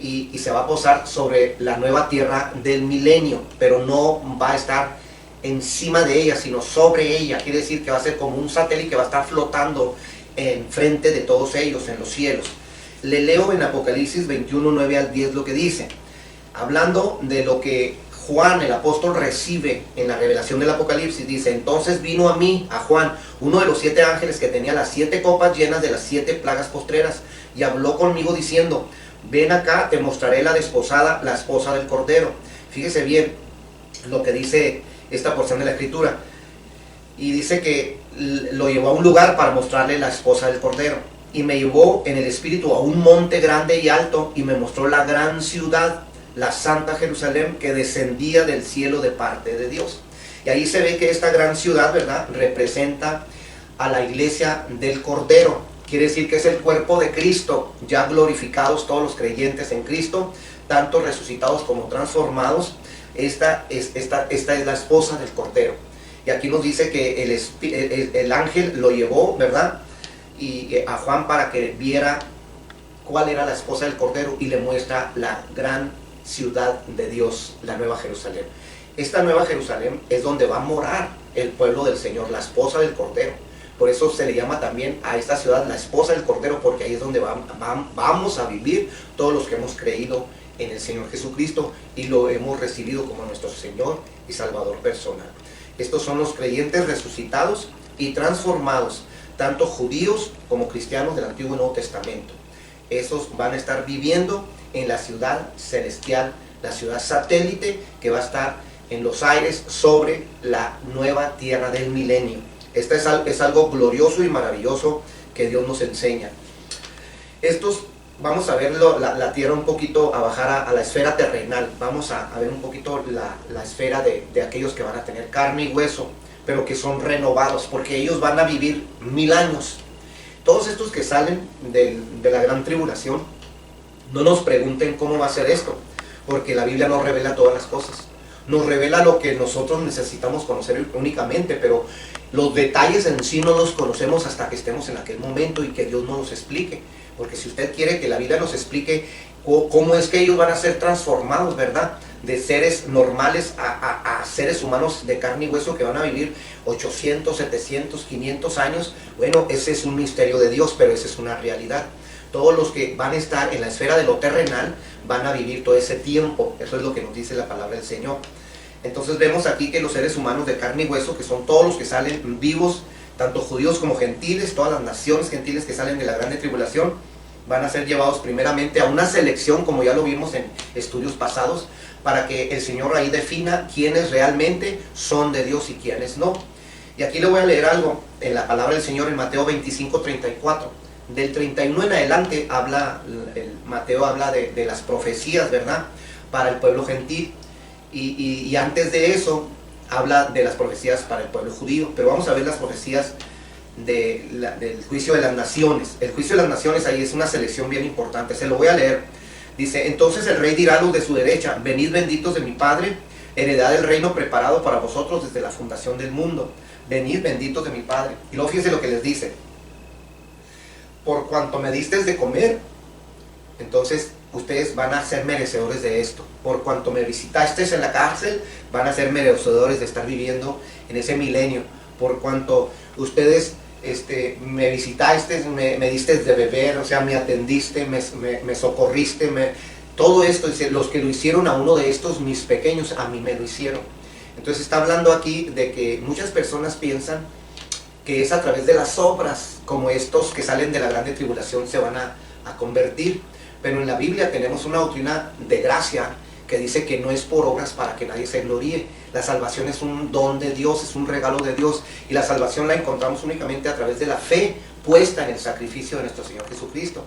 y se va a posar sobre la nueva tierra del milenio, pero no va a estar encima de ella, sino sobre ella. Quiere decir que va a ser como un satélite que va a estar flotando en frente de todos ellos en los cielos. Le leo en Apocalipsis 21, 9 al 10 lo que dice, hablando de lo que Juan, el apóstol, recibe en la revelación del Apocalipsis. Dice, entonces vino a mí, a Juan, uno de los 7 ángeles que tenía las 7 copas llenas de las 7 plagas postreras, y habló conmigo diciendo, ven acá, te mostraré la desposada, la esposa del Cordero. Fíjese bien lo que dice esta porción de la Escritura. Y dice que lo llevó a un lugar para mostrarle la esposa del Cordero. Y me llevó en el espíritu a un monte grande y alto, y me mostró la gran ciudad, la santa Jerusalén, que descendía del cielo de parte de Dios. Y ahí se ve que esta gran ciudad, ¿verdad?, representa a la iglesia del Cordero. Quiere decir que es el cuerpo de Cristo, ya glorificados todos los creyentes en Cristo, tanto resucitados como transformados. Esta es la esposa del Cordero. Y aquí nos dice que el ángel lo llevó, ¿verdad?, y a Juan para que viera cuál era la esposa del Cordero, y le muestra la gran ciudad de Dios, la Nueva Jerusalén. Esta Nueva Jerusalén es donde va a morar el pueblo del Señor, la esposa del Cordero. Por eso se le llama también a esta ciudad la esposa del Cordero, porque ahí es donde vamos a vivir todos los que hemos creído en el Señor Jesucristo y lo hemos recibido como nuestro Señor y Salvador personal. Estos son los creyentes resucitados y transformados, tanto judíos como cristianos del Antiguo y Nuevo Testamento. Esos van a estar viviendo en la ciudad celestial, la ciudad satélite que va a estar en los aires sobre la nueva tierra del milenio. Este es algo glorioso y maravilloso que Dios nos enseña. Vamos a ver la tierra un poquito, a bajar a la esfera terrenal. Vamos a ver un poquito la esfera de aquellos que van a tener carne y hueso, pero que son renovados, porque ellos van a vivir 1000 años. Todos estos que salen de la gran tribulación, no nos pregunten cómo va a ser esto, porque la Biblia nos revela todas las cosas. Nos revela lo que nosotros necesitamos conocer únicamente, pero los detalles en sí no los conocemos hasta que estemos en aquel momento y que Dios nos los explique. Porque si usted quiere que la Biblia nos explique cómo es que ellos van a ser transformados, ¿verdad?, de seres normales a seres humanos de carne y hueso que van a vivir 800, 700, 500 años, bueno, ese es un misterio de Dios, pero esa es una realidad. Todos los que van a estar en la esfera de lo terrenal van a vivir todo ese tiempo. Eso es lo que nos dice la palabra del Señor. Entonces vemos aquí que los seres humanos de carne y hueso, que son todos los que salen vivos, tanto judíos como gentiles, todas las naciones gentiles que salen de la grande tribulación, van a ser llevados primeramente a una selección, como ya lo vimos en estudios pasados, para que el Señor ahí defina quiénes realmente son de Dios y quiénes no. Y aquí le voy a leer algo en la palabra del Señor en Mateo 25, 34. Del 31 en adelante Mateo habla de las profecías, ¿verdad?, para el pueblo gentil. Y antes de eso habla de las profecías para el pueblo judío. Pero vamos a ver las profecías del juicio de las naciones. El juicio de las naciones ahí es una selección bien importante. Se lo voy a leer. Dice, entonces el rey dirá a los de su derecha, venid benditos de mi Padre, heredad del reino preparado para vosotros desde la fundación del mundo. Venid benditos de mi Padre. Y luego fíjense lo que les dice. Por cuanto me disteis de comer, entonces ustedes van a ser merecedores de esto. Por cuanto me visitasteis en la cárcel, van a ser merecedores de estar viviendo en ese milenio. Por cuanto ustedes me visitaste, me diste de beber, o sea, me atendiste, me socorriste, todo esto, dice, los que lo hicieron a uno de estos mis pequeños, a mí me lo hicieron. Entonces está hablando aquí de que muchas personas piensan que es a través de las obras, como estos que salen de la grande tribulación se van a convertir. Pero en la Biblia tenemos una doctrina de gracia que dice que no es por obras para que nadie se gloríe. La salvación es un don de Dios, es un regalo de Dios, y la salvación la encontramos únicamente a través de la fe puesta en el sacrificio de nuestro Señor Jesucristo.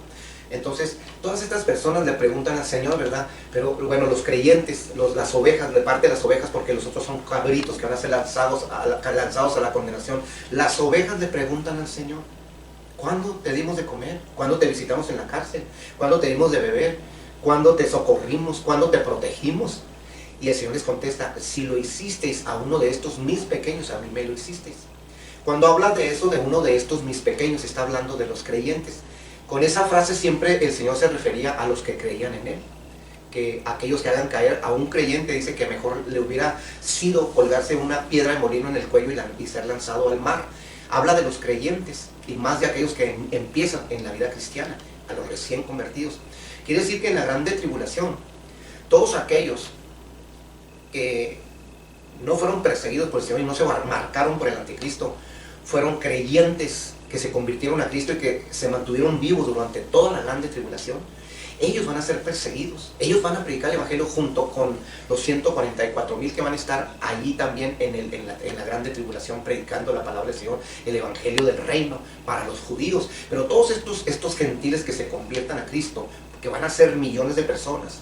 Entonces, todas estas personas le preguntan al Señor, ¿verdad? Pero bueno, los creyentes, las ovejas, de parte de las ovejas, porque los otros son cabritos que van a ser lanzados a la condenación. Las ovejas le preguntan al Señor, ¿cuándo te dimos de comer? ¿Cuándo te visitamos en la cárcel? ¿Cuándo te dimos de beber? ¿Cuándo te socorrimos? ¿Cuándo te protegimos? Y el Señor les contesta, si lo hicisteis a uno de estos mis pequeños, a mí me lo hicisteis. Cuando habla de eso, de uno de estos mis pequeños, está hablando de los creyentes. Con esa frase siempre el Señor se refería a los que creían en Él. Que aquellos que hagan caer a un creyente, dice que mejor le hubiera sido colgarse una piedra de molino en el cuello y ser lanzado al mar. Habla de los creyentes y más de aquellos que empiezan en la vida cristiana. a los recién convertidos. Quiere decir que en la grande tribulación, todos aquellos que no fueron perseguidos por el Señor y no se marcaron por el anticristo, fueron creyentes que se convirtieron a Cristo y que se mantuvieron vivos durante toda la grande tribulación, ellos van a ser perseguidos, ellos van a predicar el Evangelio junto con los 144,000 que van a estar allí también en la grande tribulación predicando la palabra del Señor, el Evangelio del reino para los judíos. Pero todos estos gentiles que se conviertan a Cristo, que van a ser millones de personas,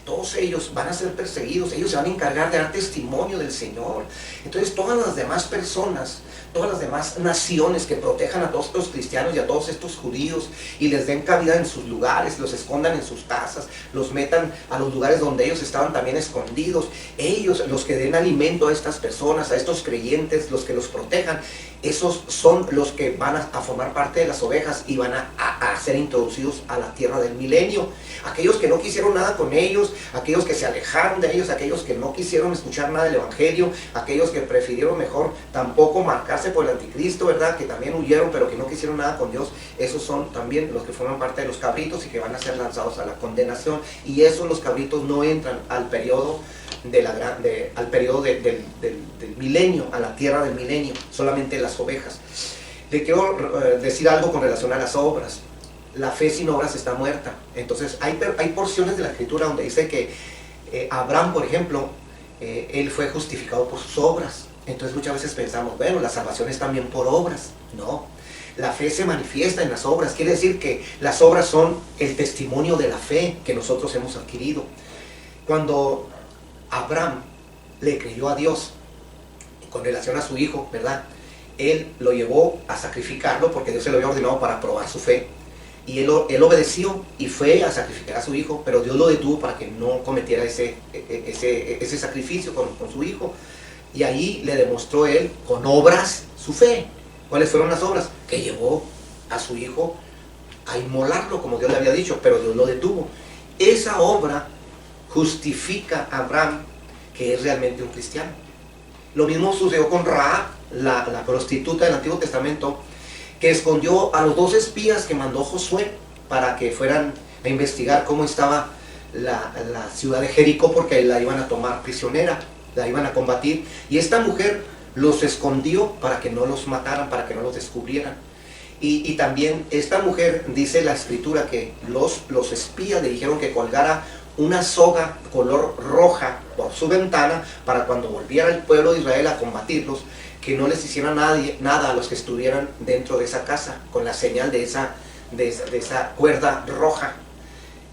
todos ellos van a ser perseguidos, ellos se van a encargar de dar testimonio del Señor. Entonces todas las demás personas, todas las demás naciones que protejan a todos estos cristianos y a todos estos judíos y les den cabida en sus lugares, los escondan en sus casas, los metan a los lugares donde ellos estaban también escondidos, ellos, los que den alimento a estas personas, a estos creyentes, los que los protejan, esos son los que van a formar parte de las ovejas y van a ser introducidos a la tierra del milenio. Aquellos que no quisieron nada con ellos, aquellos que se alejaron de ellos, aquellos que no quisieron escuchar nada del Evangelio, aquellos que prefirieron mejor tampoco marcarse por el anticristo, ¿verdad? Que también huyeron pero que no quisieron nada con Dios, esos son también los que forman parte de los cabritos y que van a ser lanzados a la condenación. Y esos, los cabritos, no entran al periodo del milenio, a la tierra del milenio, solamente las ovejas. Le quiero decir algo con relación a las obras. La fe sin obras está muerta. Entonces hay porciones de la Escritura donde dice que Abraham, por ejemplo, él fue justificado por sus obras. Entonces muchas veces pensamos, bueno, la salvación es también por obras. No, la fe se manifiesta en las obras. Quiere decir que las obras son el testimonio de la fe que nosotros hemos adquirido. Cuando Abraham le creyó a Dios con relación a su hijo, ¿verdad? Él lo llevó a sacrificarlo porque Dios se lo había ordenado para probar su fe. Y él obedeció y fue a sacrificar a su hijo, pero Dios lo detuvo para que no cometiera ese sacrificio con su hijo. Y ahí le demostró él con obras su fe. ¿Cuáles fueron las obras? Que llevó a su hijo a inmolarlo, como Dios le había dicho, pero Dios lo detuvo. Esa obra justifica a Abraham que es realmente un cristiano. Lo mismo sucedió con Rahab, la prostituta del Antiguo Testamento, que escondió a los 2 espías que mandó Josué para que fueran a investigar cómo estaba la ciudad de Jericó, porque la iban a tomar prisionera, la iban a combatir, y esta mujer los escondió para que no los mataran, para que no los descubrieran. Y también esta mujer, dice la Escritura, que los espías le dijeron que colgara una soga color roja por su ventana para cuando volviera el pueblo de Israel a combatirlos, que no les hiciera nada a los que estuvieran dentro de esa casa, con la señal de esa cuerda roja.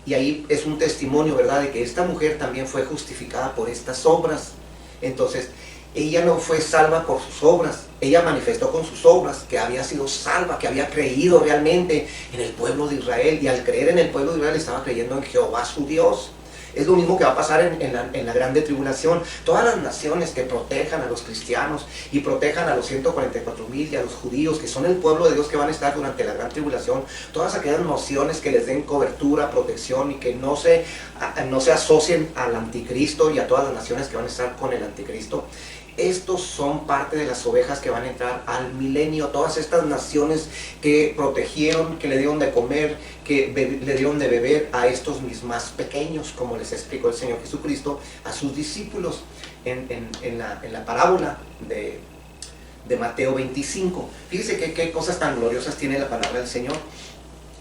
Y ahí es un testimonio, ¿verdad?, de que esta mujer también fue justificada por estas obras. Entonces, ella no fue salva por sus obras, ella manifestó con sus obras que había sido salva, que había creído realmente en el pueblo de Israel, y al creer en el pueblo de Israel estaba creyendo en Jehová su Dios. Es lo mismo que va a pasar en la grande tribulación. Todas las naciones que protejan a los cristianos y protejan a los 144,000 y a los judíos, que son el pueblo de Dios que van a estar durante la gran tribulación, todas aquellas naciones que les den cobertura, protección y que no se asocien al anticristo y a todas las naciones que van a estar con el anticristo, estos son parte de las ovejas que van a entrar al milenio. Todas estas naciones que protegieron, que le dieron de comer, que le dieron de beber a estos mis más pequeños, como les explicó el Señor Jesucristo a sus discípulos en la parábola de Mateo 25. Fíjese qué cosas tan gloriosas tiene la palabra del Señor.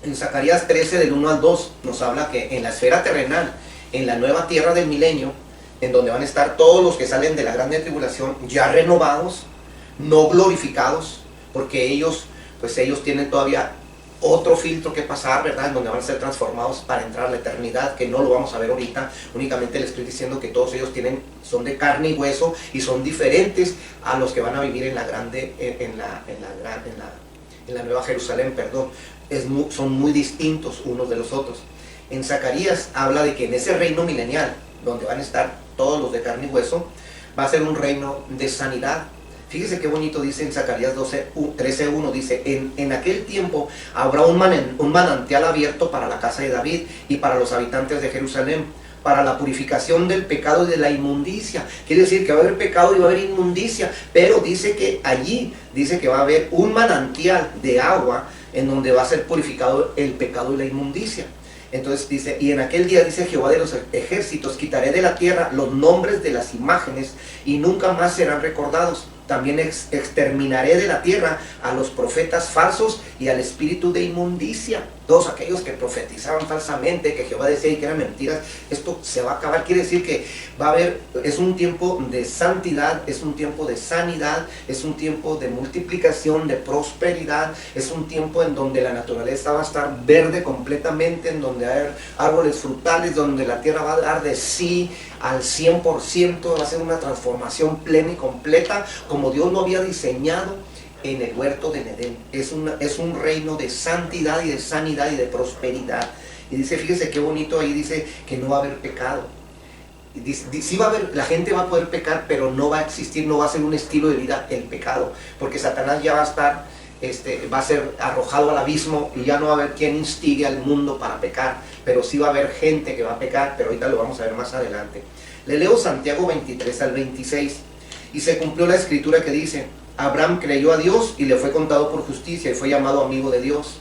En Zacarías 13, del 1 al 2, nos habla que en la esfera terrenal, en la nueva tierra del milenio, en donde van a estar todos los que salen de la grande tribulación ya renovados, no glorificados, porque ellos tienen todavía otro filtro que pasar, ¿verdad?, en donde van a ser transformados para entrar a la eternidad, que no lo vamos a ver ahorita. Únicamente les estoy diciendo que todos ellos son de carne y hueso y son diferentes a los que van a vivir en la Nueva Jerusalén, perdón. Son muy distintos unos de los otros. En Zacarías habla de que en ese reino milenial, donde van a estar todos los de carne y hueso, va a ser un reino de sanidad. Fíjese qué bonito dice en Zacarías 13:1, dice, en aquel tiempo habrá un manantial abierto para la casa de David y para los habitantes de Jerusalén, para la purificación del pecado y de la inmundicia. Quiere decir que va a haber pecado y va a haber inmundicia, pero dice que allí, dice que va a haber un manantial de agua en donde va a ser purificado el pecado y la inmundicia. Entonces dice, y en aquel día, dice Jehová de los ejércitos, quitaré de la tierra los nombres de las imágenes y nunca más serán recordados. También exterminaré de la tierra a los profetas falsos y al espíritu de inmundicia. Todos aquellos que profetizaban falsamente, que Jehová decía y que eran mentiras, esto se va a acabar. Quiere decir que va a haber, es un tiempo de santidad, es un tiempo de sanidad, es un tiempo de multiplicación, de prosperidad, es un tiempo en donde la naturaleza va a estar verde completamente, en donde va a haber árboles frutales, donde la tierra va a dar de sí al 100%, va a ser una transformación plena y completa, como Dios lo había diseñado en el huerto de Edén. Es un reino de santidad y de sanidad y de prosperidad. Y dice, fíjese qué bonito, ahí dice que no va a haber pecado. Dice, sí va a haber, la gente va a poder pecar, pero no va a existir, no va a ser un estilo de vida el pecado, porque Satanás ya va a estar, va a ser arrojado al abismo y ya no va a haber quien instigue al mundo para pecar, pero sí va a haber gente que va a pecar, pero ahorita lo vamos a ver más adelante. Le leo Santiago 23 al 26, y se cumplió la escritura que dice, Abraham creyó a Dios y le fue contado por justicia y fue llamado amigo de Dios.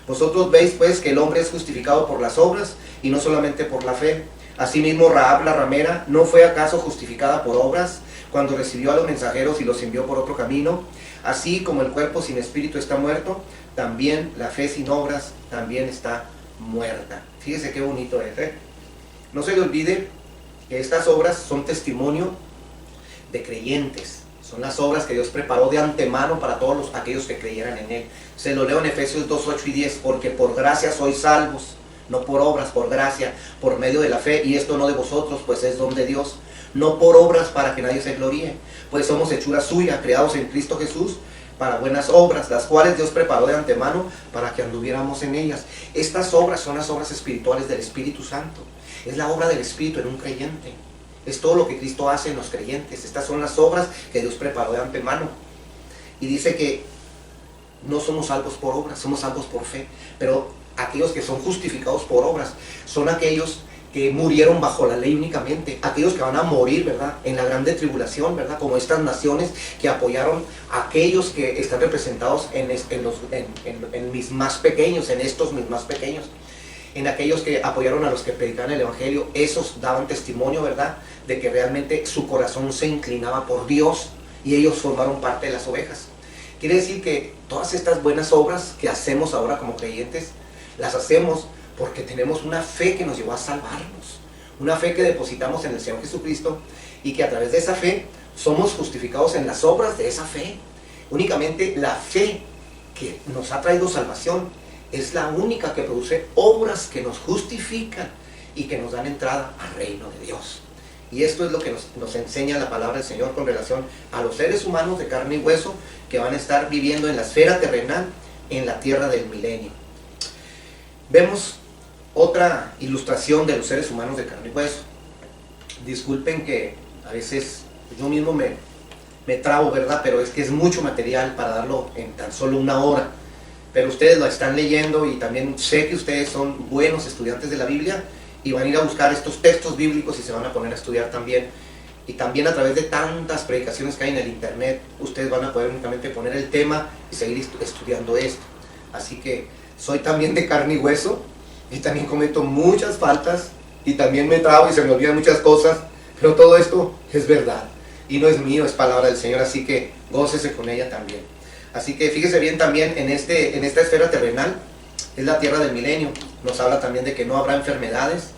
Vosotros veis pues que el hombre es justificado por las obras y no solamente por la fe. Asimismo Rahab la ramera, ¿no fue acaso justificada por obras cuando recibió a los mensajeros y los envió por otro camino? Así como el cuerpo sin espíritu está muerto, también la fe sin obras también está muerta. Fíjese qué bonito es, ¿eh? No se le olvide que estas obras son testimonio de creyentes. Son las obras que Dios preparó de antemano para todos aquellos que creyeran en Él. Se lo leo en Efesios 2, 8 y 10. Porque por gracia sois salvos, no por obras, por gracia, por medio de la fe. Y esto no de vosotros, pues es don de Dios. No por obras para que nadie se gloríe. Pues somos hechura suya, creados en Cristo Jesús, para buenas obras, las cuales Dios preparó de antemano para que anduviéramos en ellas. Estas obras son las obras espirituales del Espíritu Santo. Es la obra del Espíritu en un creyente. Es todo lo que Cristo hace en los creyentes. Estas son las obras que Dios preparó de antemano. Y dice que no somos salvos por obras, somos salvos por fe. Pero aquellos que son justificados por obras son aquellos que murieron bajo la ley únicamente. Aquellos que van a morir, ¿verdad?, en la grande tribulación, ¿verdad?, como estas naciones que apoyaron a aquellos que están representados en mis más pequeños, en estos mis más pequeños. En aquellos que apoyaron a los que predicaban el Evangelio, esos daban testimonio, ¿verdad?, de que realmente su corazón se inclinaba por Dios y ellos formaron parte de las ovejas. Quiere decir que todas estas buenas obras que hacemos ahora como creyentes, las hacemos porque tenemos una fe que nos llevó a salvarnos, una fe que depositamos en el Señor Jesucristo y que a través de esa fe somos justificados en las obras de esa fe. Únicamente la fe que nos ha traído salvación es la única que produce obras que nos justifican y que nos dan entrada al reino de Dios. Y esto es lo que nos enseña la palabra del Señor con relación a los seres humanos de carne y hueso que van a estar viviendo en la esfera terrenal en la tierra del milenio. Vemos otra ilustración de los seres humanos de carne y hueso. Disculpen que a veces yo mismo me trabo, ¿verdad? Pero es que es mucho material para darlo en tan solo una hora. Pero ustedes lo están leyendo y también sé que ustedes son buenos estudiantes de la Biblia y van a ir a buscar estos textos bíblicos y se van a poner a estudiar también. Y también a través de tantas predicaciones que hay en el internet, ustedes van a poder únicamente poner el tema y seguir estudiando esto. Así que soy también de carne y hueso y también cometo muchas faltas y también me trabo y se me olvidan muchas cosas, pero todo esto es verdad y no es mío, es palabra del Señor, así que gócese con ella también. Así que fíjese bien también en esta esfera terrenal, es la tierra del milenio. Nos habla también de que no habrá enfermedades.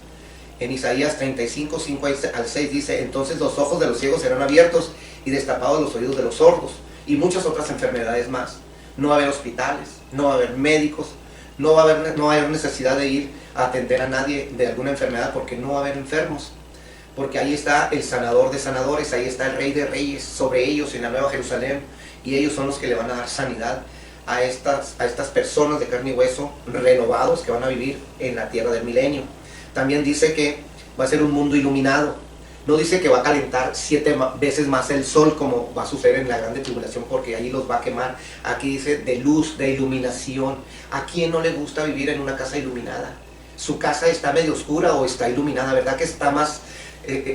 En Isaías 35, 5 al 6 dice, entonces los ojos de los ciegos serán abiertos y destapados los oídos de los sordos, y muchas otras enfermedades más. No va a haber hospitales, no va a haber médicos, no va a haber necesidad de ir a atender a nadie de alguna enfermedad porque no va a haber enfermos. Porque ahí está el sanador de sanadores, ahí está el rey de reyes sobre ellos en la Nueva Jerusalén, y ellos son los que le van a dar sanidad a estas personas de carne y hueso renovados que van a vivir en la tierra del milenio. También dice que va a ser un mundo iluminado. No dice que va a calentar 7 veces más el sol como va a suceder en la grande tribulación, porque ahí los va a quemar. Aquí dice de luz, de iluminación. ¿A quién no le gusta vivir en una casa iluminada? Su casa está medio oscura o está iluminada, ¿verdad? Que está más...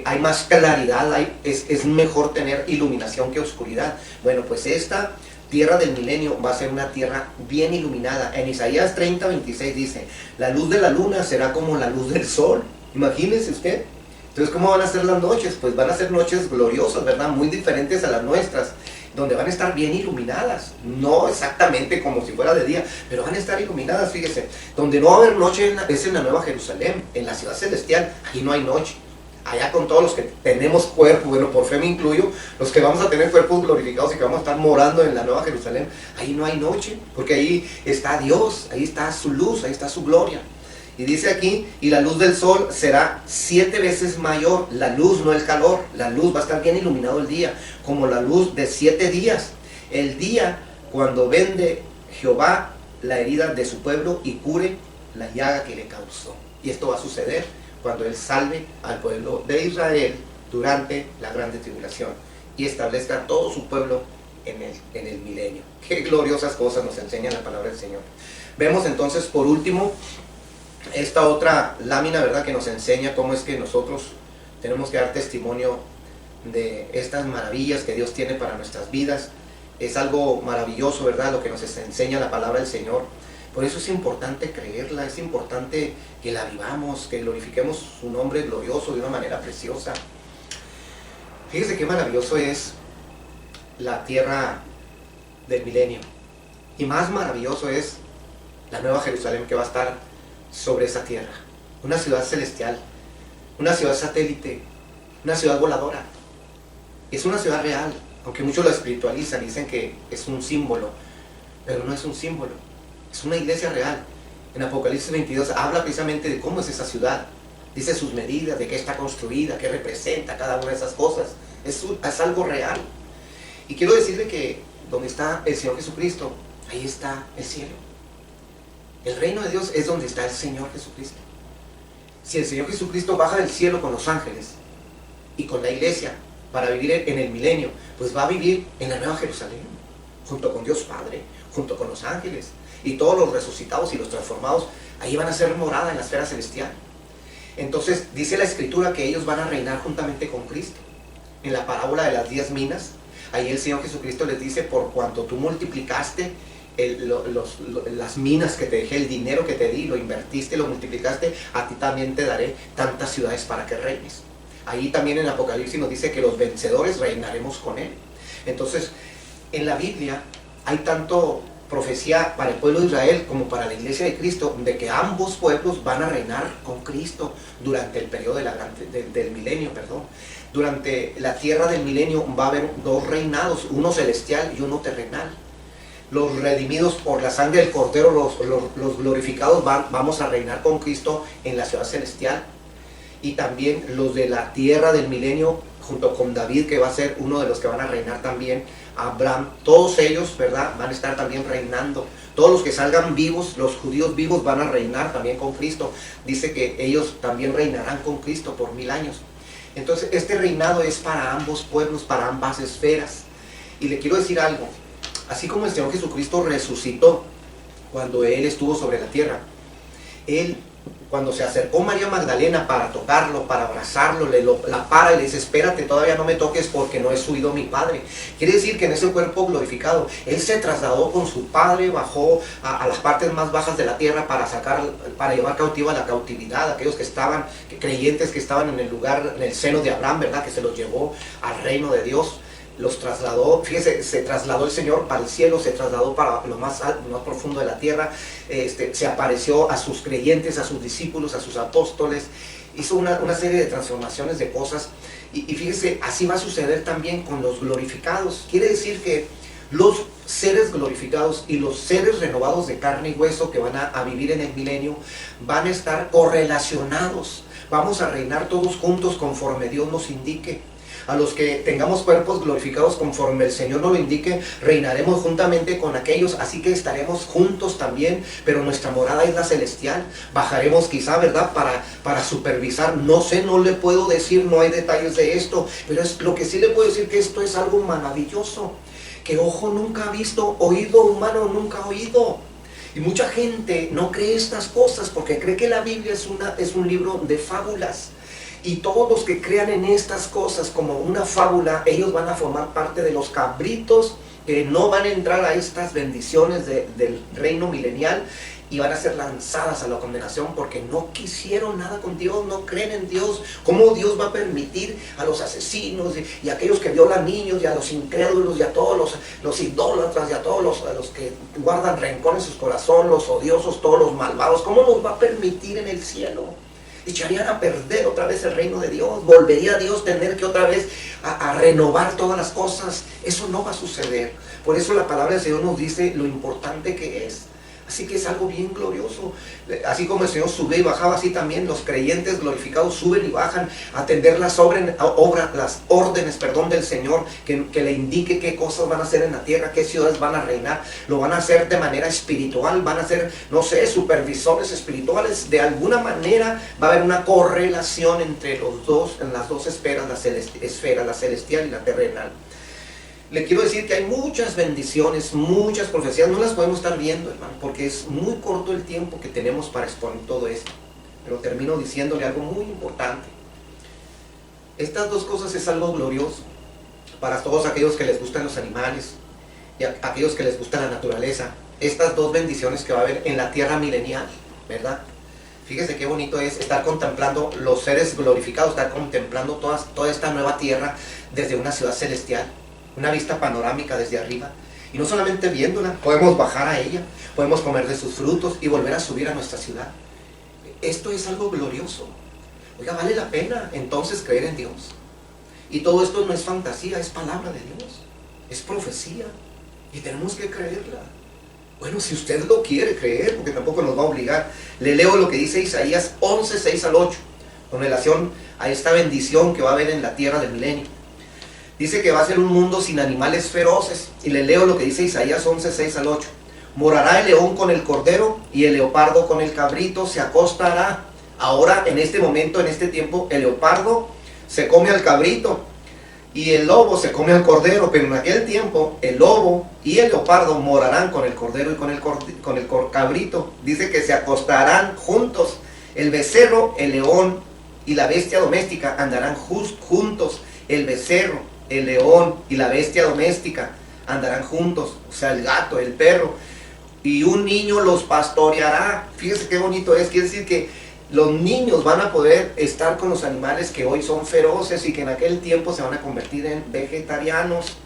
hay más claridad, es mejor tener iluminación que oscuridad. Bueno, pues esta tierra del milenio va a ser una tierra bien iluminada. En Isaías 30:26 dice, la luz de la luna será como la luz del sol. Imagínese usted. Entonces, ¿cómo van a ser las noches? Pues van a ser noches gloriosas, ¿verdad? Muy diferentes a las nuestras, donde van a estar bien iluminadas. No exactamente como si fuera de día, pero van a estar iluminadas, fíjese. Donde no va a haber noche es en la Nueva Jerusalén, en la ciudad celestial. Ahí no hay noche. Allá con todos los que tenemos cuerpo, bueno, por fe me incluyo, los que vamos a tener cuerpos glorificados y que vamos a estar morando en la Nueva Jerusalén, ahí no hay noche, porque ahí está Dios, ahí está su luz, ahí está su gloria. Y dice aquí, y la luz del sol será 7 veces mayor, la luz, no el calor, la luz va a estar bien iluminado el día, como la luz de 7 días, el día cuando vende Jehová la herida de su pueblo y cure la llaga que le causó. Y esto va a suceder cuando Él salve al pueblo de Israel durante la grande tribulación y establezca a todo su pueblo en el milenio. Qué gloriosas cosas nos enseña la palabra del Señor. Vemos entonces por último esta otra lámina, ¿verdad?, que nos enseña cómo es que nosotros tenemos que dar testimonio de estas maravillas que Dios tiene para nuestras vidas. Es algo maravilloso, ¿verdad?, lo que nos enseña la palabra del Señor. Por eso es importante creerla, es importante que la vivamos, que glorifiquemos su nombre glorioso de una manera preciosa. Fíjese qué maravilloso es la tierra del milenio. Y más maravilloso es la Nueva Jerusalén que va a estar sobre esa tierra. Una ciudad celestial, una ciudad satélite, una ciudad voladora. Es una ciudad real, aunque muchos la espiritualizan, dicen que es un símbolo, pero no es un símbolo. Es una iglesia real. En Apocalipsis 22 habla precisamente de cómo es esa ciudad. Dice sus medidas, de qué está construida, qué representa cada una de esas cosas. Es algo real. Y quiero decirle que donde está el Señor Jesucristo, ahí está el cielo. El reino de Dios es donde está el Señor Jesucristo. Si el Señor Jesucristo baja del cielo con los ángeles y con la iglesia para vivir en el milenio, pues va a vivir en la Nueva Jerusalén, junto con Dios Padre, junto con los ángeles. Y todos los resucitados y los transformados, ahí van a ser morada en la esfera celestial. Entonces dice la Escritura que ellos van a reinar juntamente con Cristo. En la parábola de las 10 minas, ahí el Señor Jesucristo les dice, por cuanto tú multiplicaste las minas que te dejé, el dinero que te di, lo invertiste, lo multiplicaste, a ti también te daré tantas ciudades para que reines. Ahí también en Apocalipsis nos dice que los vencedores reinaremos con Él. Entonces, en la Biblia hay tanto profecía para el pueblo de Israel como para la iglesia de Cristo, de que ambos pueblos van a reinar con Cristo durante el periodo del milenio, Durante la tierra del milenio va a haber 2 reinados, uno celestial y uno terrenal. Los redimidos por la sangre del Cordero, los glorificados, vamos a reinar con Cristo en la ciudad celestial. Y también los de la tierra del milenio, junto con David, que va a ser uno de los que van a reinar también, Abraham, todos ellos, ¿verdad?, van a estar también reinando. Todos los que salgan vivos, los judíos vivos, van a reinar también con Cristo. Dice que ellos también reinarán con Cristo por 1000 años. Entonces, este reinado es para ambos pueblos, para ambas esferas. Y le quiero decir algo. Así como el Señor Jesucristo resucitó cuando Él estuvo sobre la tierra, Él, cuando se acercó María Magdalena para tocarlo, para abrazarlo, la para y le dice, espérate, todavía no me toques porque no he subido mi Padre. Quiere decir que en ese cuerpo glorificado, Él se trasladó con su Padre, bajó a las partes más bajas de la tierra para llevar cautiva la cautividad, aquellos creyentes que estaban en el lugar, en el seno de Abraham, ¿verdad?, que se los llevó al reino de Dios. Los trasladó, fíjese, se trasladó el Señor para el cielo, se trasladó para lo más alto, lo más profundo de la tierra, se apareció a sus creyentes, a sus discípulos, a sus apóstoles, hizo una serie de transformaciones de cosas, y fíjese, así va a suceder también con los glorificados. Quiere decir que los seres glorificados y los seres renovados de carne y hueso que van a vivir en el milenio van a estar correlacionados, vamos a reinar todos juntos conforme Dios nos indique. A los que tengamos cuerpos glorificados conforme el Señor nos lo indique, reinaremos juntamente con aquellos, así que estaremos juntos también, pero nuestra morada es la celestial. Bajaremos quizá, ¿verdad?, para supervisar, no sé, no le puedo decir, no hay detalles de esto, pero es lo que sí le puedo decir, que esto es algo maravilloso, que ojo nunca ha visto, oído humano nunca ha oído. Y mucha gente no cree estas cosas porque cree que la Biblia es un libro de fábulas. Y todos los que crean en estas cosas como una fábula, ellos van a formar parte de los cabritos no van a entrar a estas bendiciones del reino milenial y van a ser lanzadas a la condenación porque no quisieron nada con Dios, no creen en Dios. ¿Cómo Dios va a permitir a los asesinos y a aquellos que violan niños y a los incrédulos y a todos los idólatras y a todos los que guardan rencor en sus corazones, los odiosos, todos los malvados? ¿Cómo nos va a permitir en el cielo? Echarían a perder otra vez el reino de Dios. Volvería a Dios tener que otra vez a renovar todas las cosas. Eso no va a suceder. Por eso la palabra del Señor nos dice lo importante que es. Así que es algo bien glorioso. Así como el Señor sube y bajaba, así también los creyentes glorificados suben y bajan a atender las órdenes del Señor, que le indique qué cosas van a hacer en la tierra, qué ciudades van a reinar. Lo van a hacer de manera espiritual, van a ser, no sé, supervisores espirituales. De alguna manera va a haber una correlación entre los dos, en las dos esferas, la celestial y la terrenal. Le quiero decir que hay muchas bendiciones, muchas profecías, no las podemos estar viendo, hermano, porque es muy corto el tiempo que tenemos para exponer todo esto. Pero termino diciéndole algo muy importante. Estas dos cosas es algo glorioso para todos aquellos que les gustan los animales y a aquellos que les gusta la naturaleza. Estas dos bendiciones que va a haber en la tierra milenial, ¿verdad? Fíjese qué bonito es estar contemplando los seres glorificados, estar contemplando toda esta nueva tierra desde una ciudad celestial. Una vista panorámica desde arriba. Y no solamente viéndola, podemos bajar a ella, podemos comer de sus frutos y volver a subir a nuestra ciudad. Esto es algo glorioso. Oiga, vale la pena entonces creer en Dios. Y todo esto no es fantasía, es palabra de Dios. Es profecía. Y tenemos que creerla. Bueno, si usted lo quiere creer, porque tampoco nos va a obligar. Le leo lo que dice Isaías 11, 6 al 8, con relación a esta bendición que va a haber en la tierra del milenio. Dice que va a ser un mundo sin animales feroces. Y le leo lo que dice Isaías 11, 6 al 8. Morará el león con el cordero y el leopardo con el cabrito se acostará. Ahora, en este momento, en este tiempo, el leopardo se come al cabrito y el lobo se come al cordero. Pero en aquel tiempo, el lobo y el leopardo morarán con el cordero y con el cabrito. Dice que se acostarán juntos. El becerro, el león y la bestia doméstica andarán juntos. El becerro, el león y la bestia doméstica andarán juntos, o sea, el gato, el perro, y un niño los pastoreará. Fíjese qué bonito es. Quiere decir que los niños van a poder estar con los animales que hoy son feroces y que en aquel tiempo se van a convertir en vegetarianos.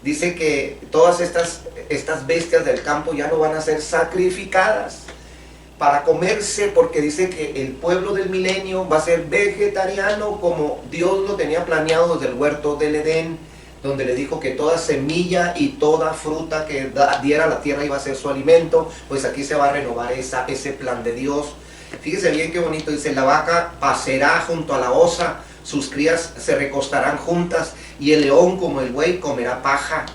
Dice que todas estas bestias del campo ya no van a ser sacrificadas para comerse, porque dice que el pueblo del milenio va a ser vegetariano como Dios lo tenía planeado desde el huerto del Edén, donde le dijo que toda semilla y toda fruta que diera la tierra iba a ser su alimento. Pues aquí se va a renovar ese plan de Dios. Fíjese bien qué bonito, dice: la vaca pacerá junto a la osa, sus crías se recostarán juntas, y el león como el buey comerá paja.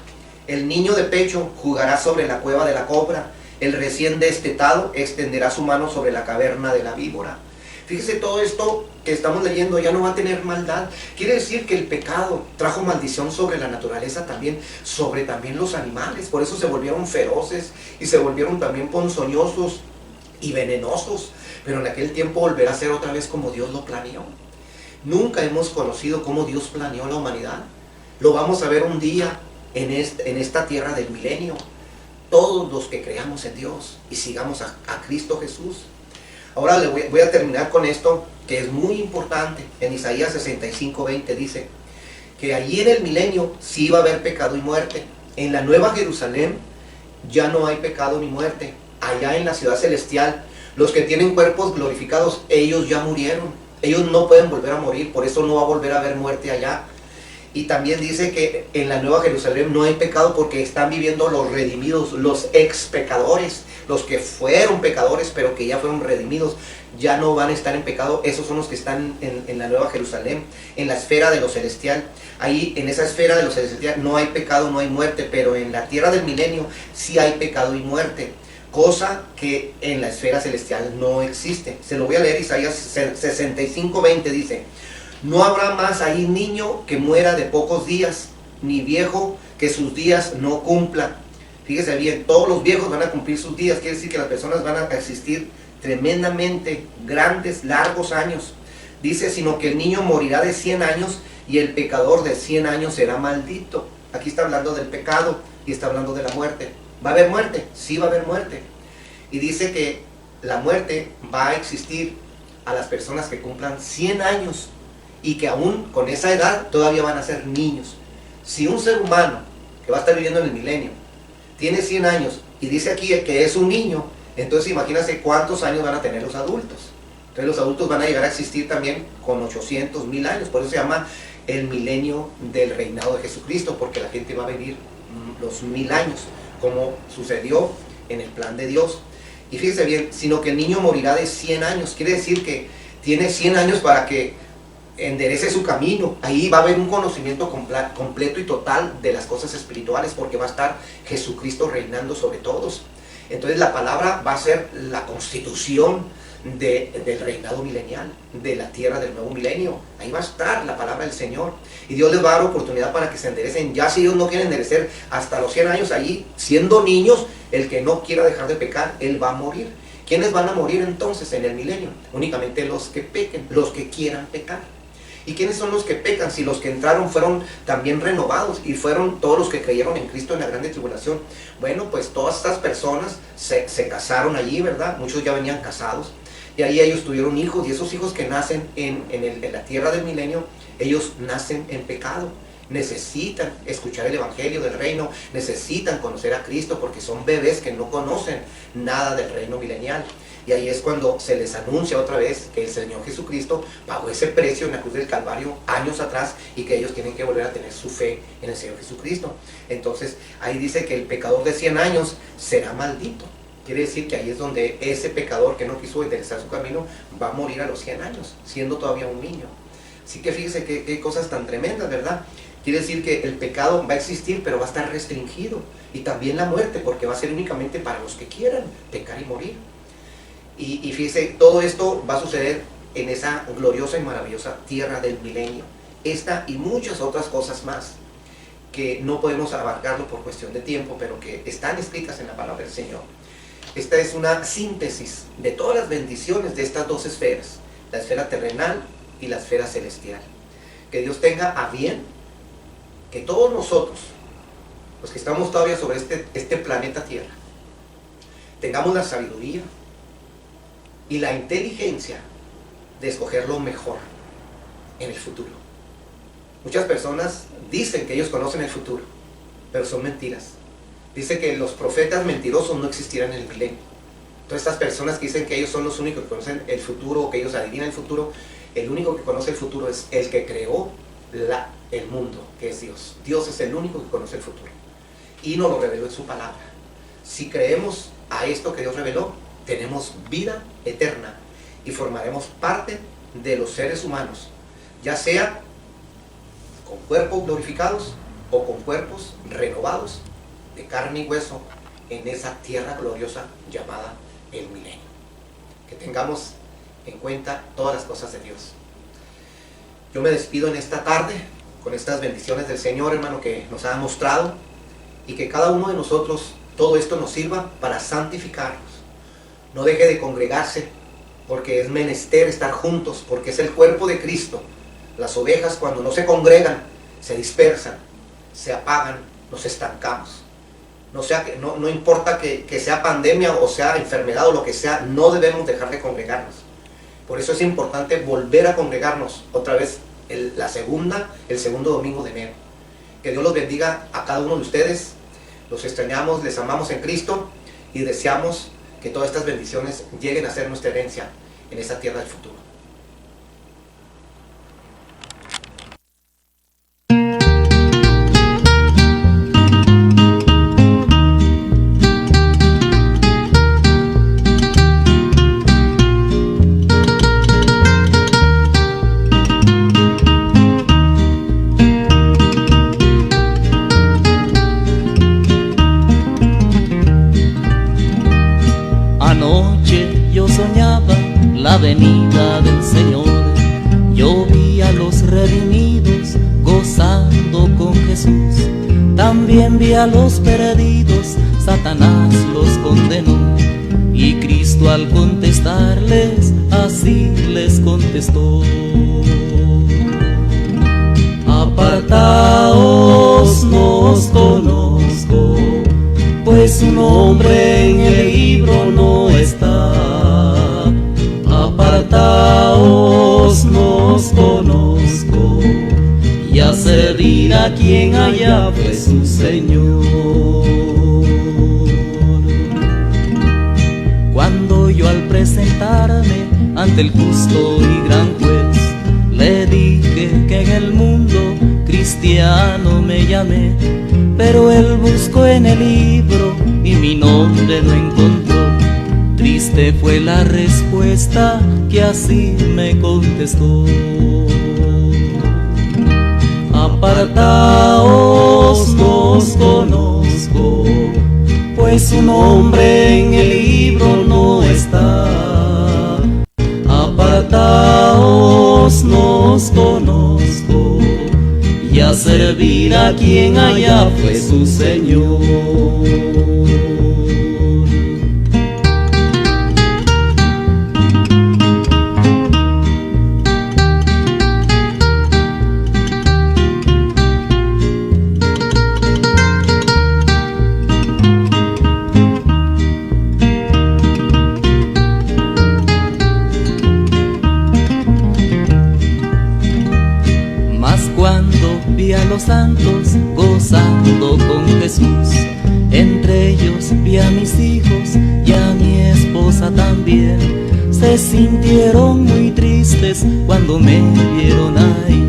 El niño de pecho jugará sobre la cueva de la cobra, el recién destetado extenderá su mano sobre la caverna de la víbora. Fíjese, todo esto que estamos leyendo ya no va a tener maldad. Quiere decir que el pecado trajo maldición sobre la naturaleza también, sobre también los animales. Por eso se volvieron feroces y se volvieron también ponzoñosos y venenosos. Pero en aquel tiempo volverá a ser otra vez como Dios lo planeó. Nunca hemos conocido cómo Dios planeó la humanidad. Lo vamos a ver un día en esta tierra del milenio. Todos los que creamos en Dios y sigamos a Cristo Jesús. Ahora voy a terminar con esto, que es muy importante. En Isaías 65:20 dice que allí en el milenio sí va a haber pecado y muerte. En la nueva Jerusalén ya no hay pecado ni muerte. Allá en la ciudad celestial, los que tienen cuerpos glorificados, ellos ya murieron. Ellos no pueden volver a morir, por eso no va a volver a haber muerte allá. Y también dice que en la nueva Jerusalén no hay pecado, porque están viviendo los redimidos, los ex pecadores, los que fueron pecadores pero que ya fueron redimidos, ya no van a estar en pecado. Esos son los que están en la nueva Jerusalén, en la esfera de lo celestial. Ahí en esa esfera de lo celestial no hay pecado, no hay muerte, pero en la tierra del milenio sí hay pecado y muerte, cosa que en la esfera celestial no existe. Se lo voy a leer. Isaías 65:20 dice: no habrá más ahí niño que muera de pocos días, ni viejo que sus días no cumpla. Fíjese bien, todos los viejos van a cumplir sus días. Quiere decir que las personas van a existir tremendamente grandes, largos años. Dice: sino que el niño morirá de 100 años y el pecador de 100 años será maldito. Aquí está hablando del pecado, y está hablando de la muerte. ¿Va a haber muerte? Sí, va a haber muerte. Y dice que la muerte va a existir a las personas que cumplan 100 años y que aún con esa edad todavía van a ser niños. Si un ser humano que va a estar viviendo en el milenio tiene 100 años y dice aquí que es un niño, entonces imagínense cuántos años van a tener los adultos. Entonces los adultos van a llegar a existir también con 800, 1000 años. Por eso se llama el milenio del reinado de Jesucristo, porque la gente va a vivir los 1000 años, como sucedió en el plan de Dios. Y fíjense bien, sino que el niño morirá de 100 años. Quiere decir que tiene 100 años para que enderece su camino. Ahí va a haber un conocimiento completo y total de las cosas espirituales, porque va a estar Jesucristo reinando sobre todos. Entonces la palabra va a ser la constitución del reinado milenial, de la tierra del nuevo milenio. Ahí va a estar la palabra del Señor. Y Dios les va a dar oportunidad para que se enderecen. Ya si ellos no quieren enderecer hasta los 100 años, ahí siendo niños, el que no quiera dejar de pecar, él va a morir. ¿Quiénes van a morir entonces en el milenio? Únicamente los que pequen, los que quieran pecar. ¿Y quiénes son los que pecan? Si los que entraron fueron también renovados y fueron todos los que creyeron en Cristo en la grande tribulación. Bueno, pues todas estas personas se casaron allí, ¿verdad? Muchos ya venían casados. Y ahí ellos tuvieron hijos, y esos hijos que nacen en la tierra del milenio, ellos nacen en pecado. Necesitan escuchar el evangelio del reino, necesitan conocer a Cristo, porque son bebés que no conocen nada del reino milenial. Y ahí es cuando se les anuncia otra vez que el Señor Jesucristo pagó ese precio en la cruz del Calvario años atrás, y que ellos tienen que volver a tener su fe en el Señor Jesucristo. Entonces ahí dice que el pecador de 100 años será maldito. Quiere decir que ahí es donde ese pecador que no quiso enderezar su camino va a morir a los 100 años, siendo todavía un niño. Así que fíjese qué cosas tan tremendas, ¿verdad? Quiere decir que el pecado va a existir, pero va a estar restringido. Y también la muerte, porque va a ser únicamente para los que quieran pecar y morir. Y fíjese, todo esto va a suceder en esa gloriosa y maravillosa tierra del milenio. Esta y muchas otras cosas más, que no podemos abarcarlo por cuestión de tiempo, pero que están escritas en la palabra del Señor. Esta es una síntesis de todas las bendiciones de estas dos esferas, la esfera terrenal y la esfera celestial. Que Dios tenga a bien que todos nosotros, los que estamos todavía sobre este planeta Tierra, tengamos la sabiduría y la inteligencia de escoger lo mejor en el futuro. Muchas personas dicen que ellos conocen el futuro, pero son mentiras. Dice que los profetas mentirosos no existirán en el milenio. Todas estas personas que dicen que ellos son los únicos que conocen el futuro, o que ellos adivinan el futuro, el único que conoce el futuro es el que creó el mundo, que es Dios. Dios es el único que conoce el futuro, y nos lo reveló en su palabra. Si creemos a esto que Dios reveló, tenemos vida eterna y formaremos parte de los seres humanos, ya sea con cuerpos glorificados o con cuerpos renovados de carne y hueso en esa tierra gloriosa llamada el milenio. Que tengamos en cuenta todas las cosas de Dios. Yo me despido en esta tarde con estas bendiciones del Señor, hermano, que nos ha mostrado, y que cada uno de nosotros todo esto nos sirva para santificarnos. No deje de congregarse, porque es menester estar juntos, porque es el cuerpo de Cristo. Las ovejas, cuando no se congregan, se dispersan, se apagan, nos estancamos. No importa que sea pandemia o sea enfermedad o lo que sea, no debemos dejar de congregarnos. Por eso es importante volver a congregarnos otra vez el segundo domingo de enero. Que Dios los bendiga a cada uno de ustedes. Los extrañamos, les amamos en Cristo, y deseamos que todas estas bendiciones lleguen a ser nuestra herencia en esa tierra del futuro. La venida del Señor, yo vi a los redimidos gozando con Jesús. También vi a los perdidos, Satanás los condenó. Y Cristo al contestarles, así les contestó: apartaos, no os conozco. nombre en el libro no está. Apartaos, no os conozco, y a servir a quien allá fue su Señor. Cuando yo al presentarme ante el justo y gran juez, le dije que en el mundo cristiano me llamé, pero él buscó en el libro y mi nombre no encontró. Triste fue la respuesta que así me contestó. Apartaos, no os conozco, pues su nombre en el libro no está. Apartaos, no os conozco, y a servir a quien allá fue su Señor. Vi a los santos gozando con Jesús, entre ellos vi a mis hijos y a mi esposa también. Se sintieron muy tristes cuando me vieron ahí,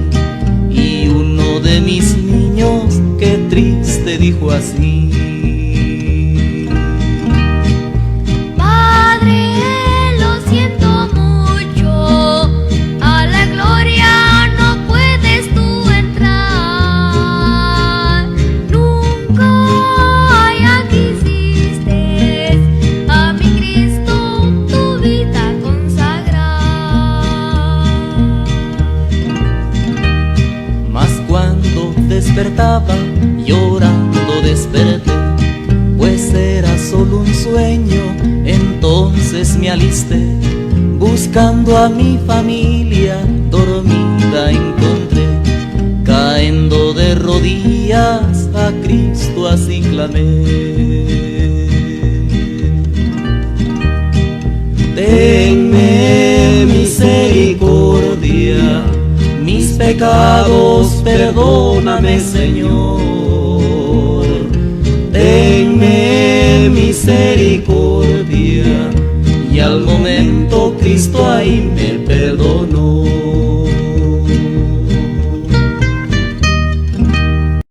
y uno de mis niños, qué triste, dijo así: despertaba, llorando desperté, pues era solo un sueño. Entonces me alisté, buscando a mi familia, dormida encontré. Caendo de rodillas a Cristo así clamé: tenme misericordia, mis pecados perdóname, Señor. Tenme misericordia. Y al momento Cristo ahí me perdonó.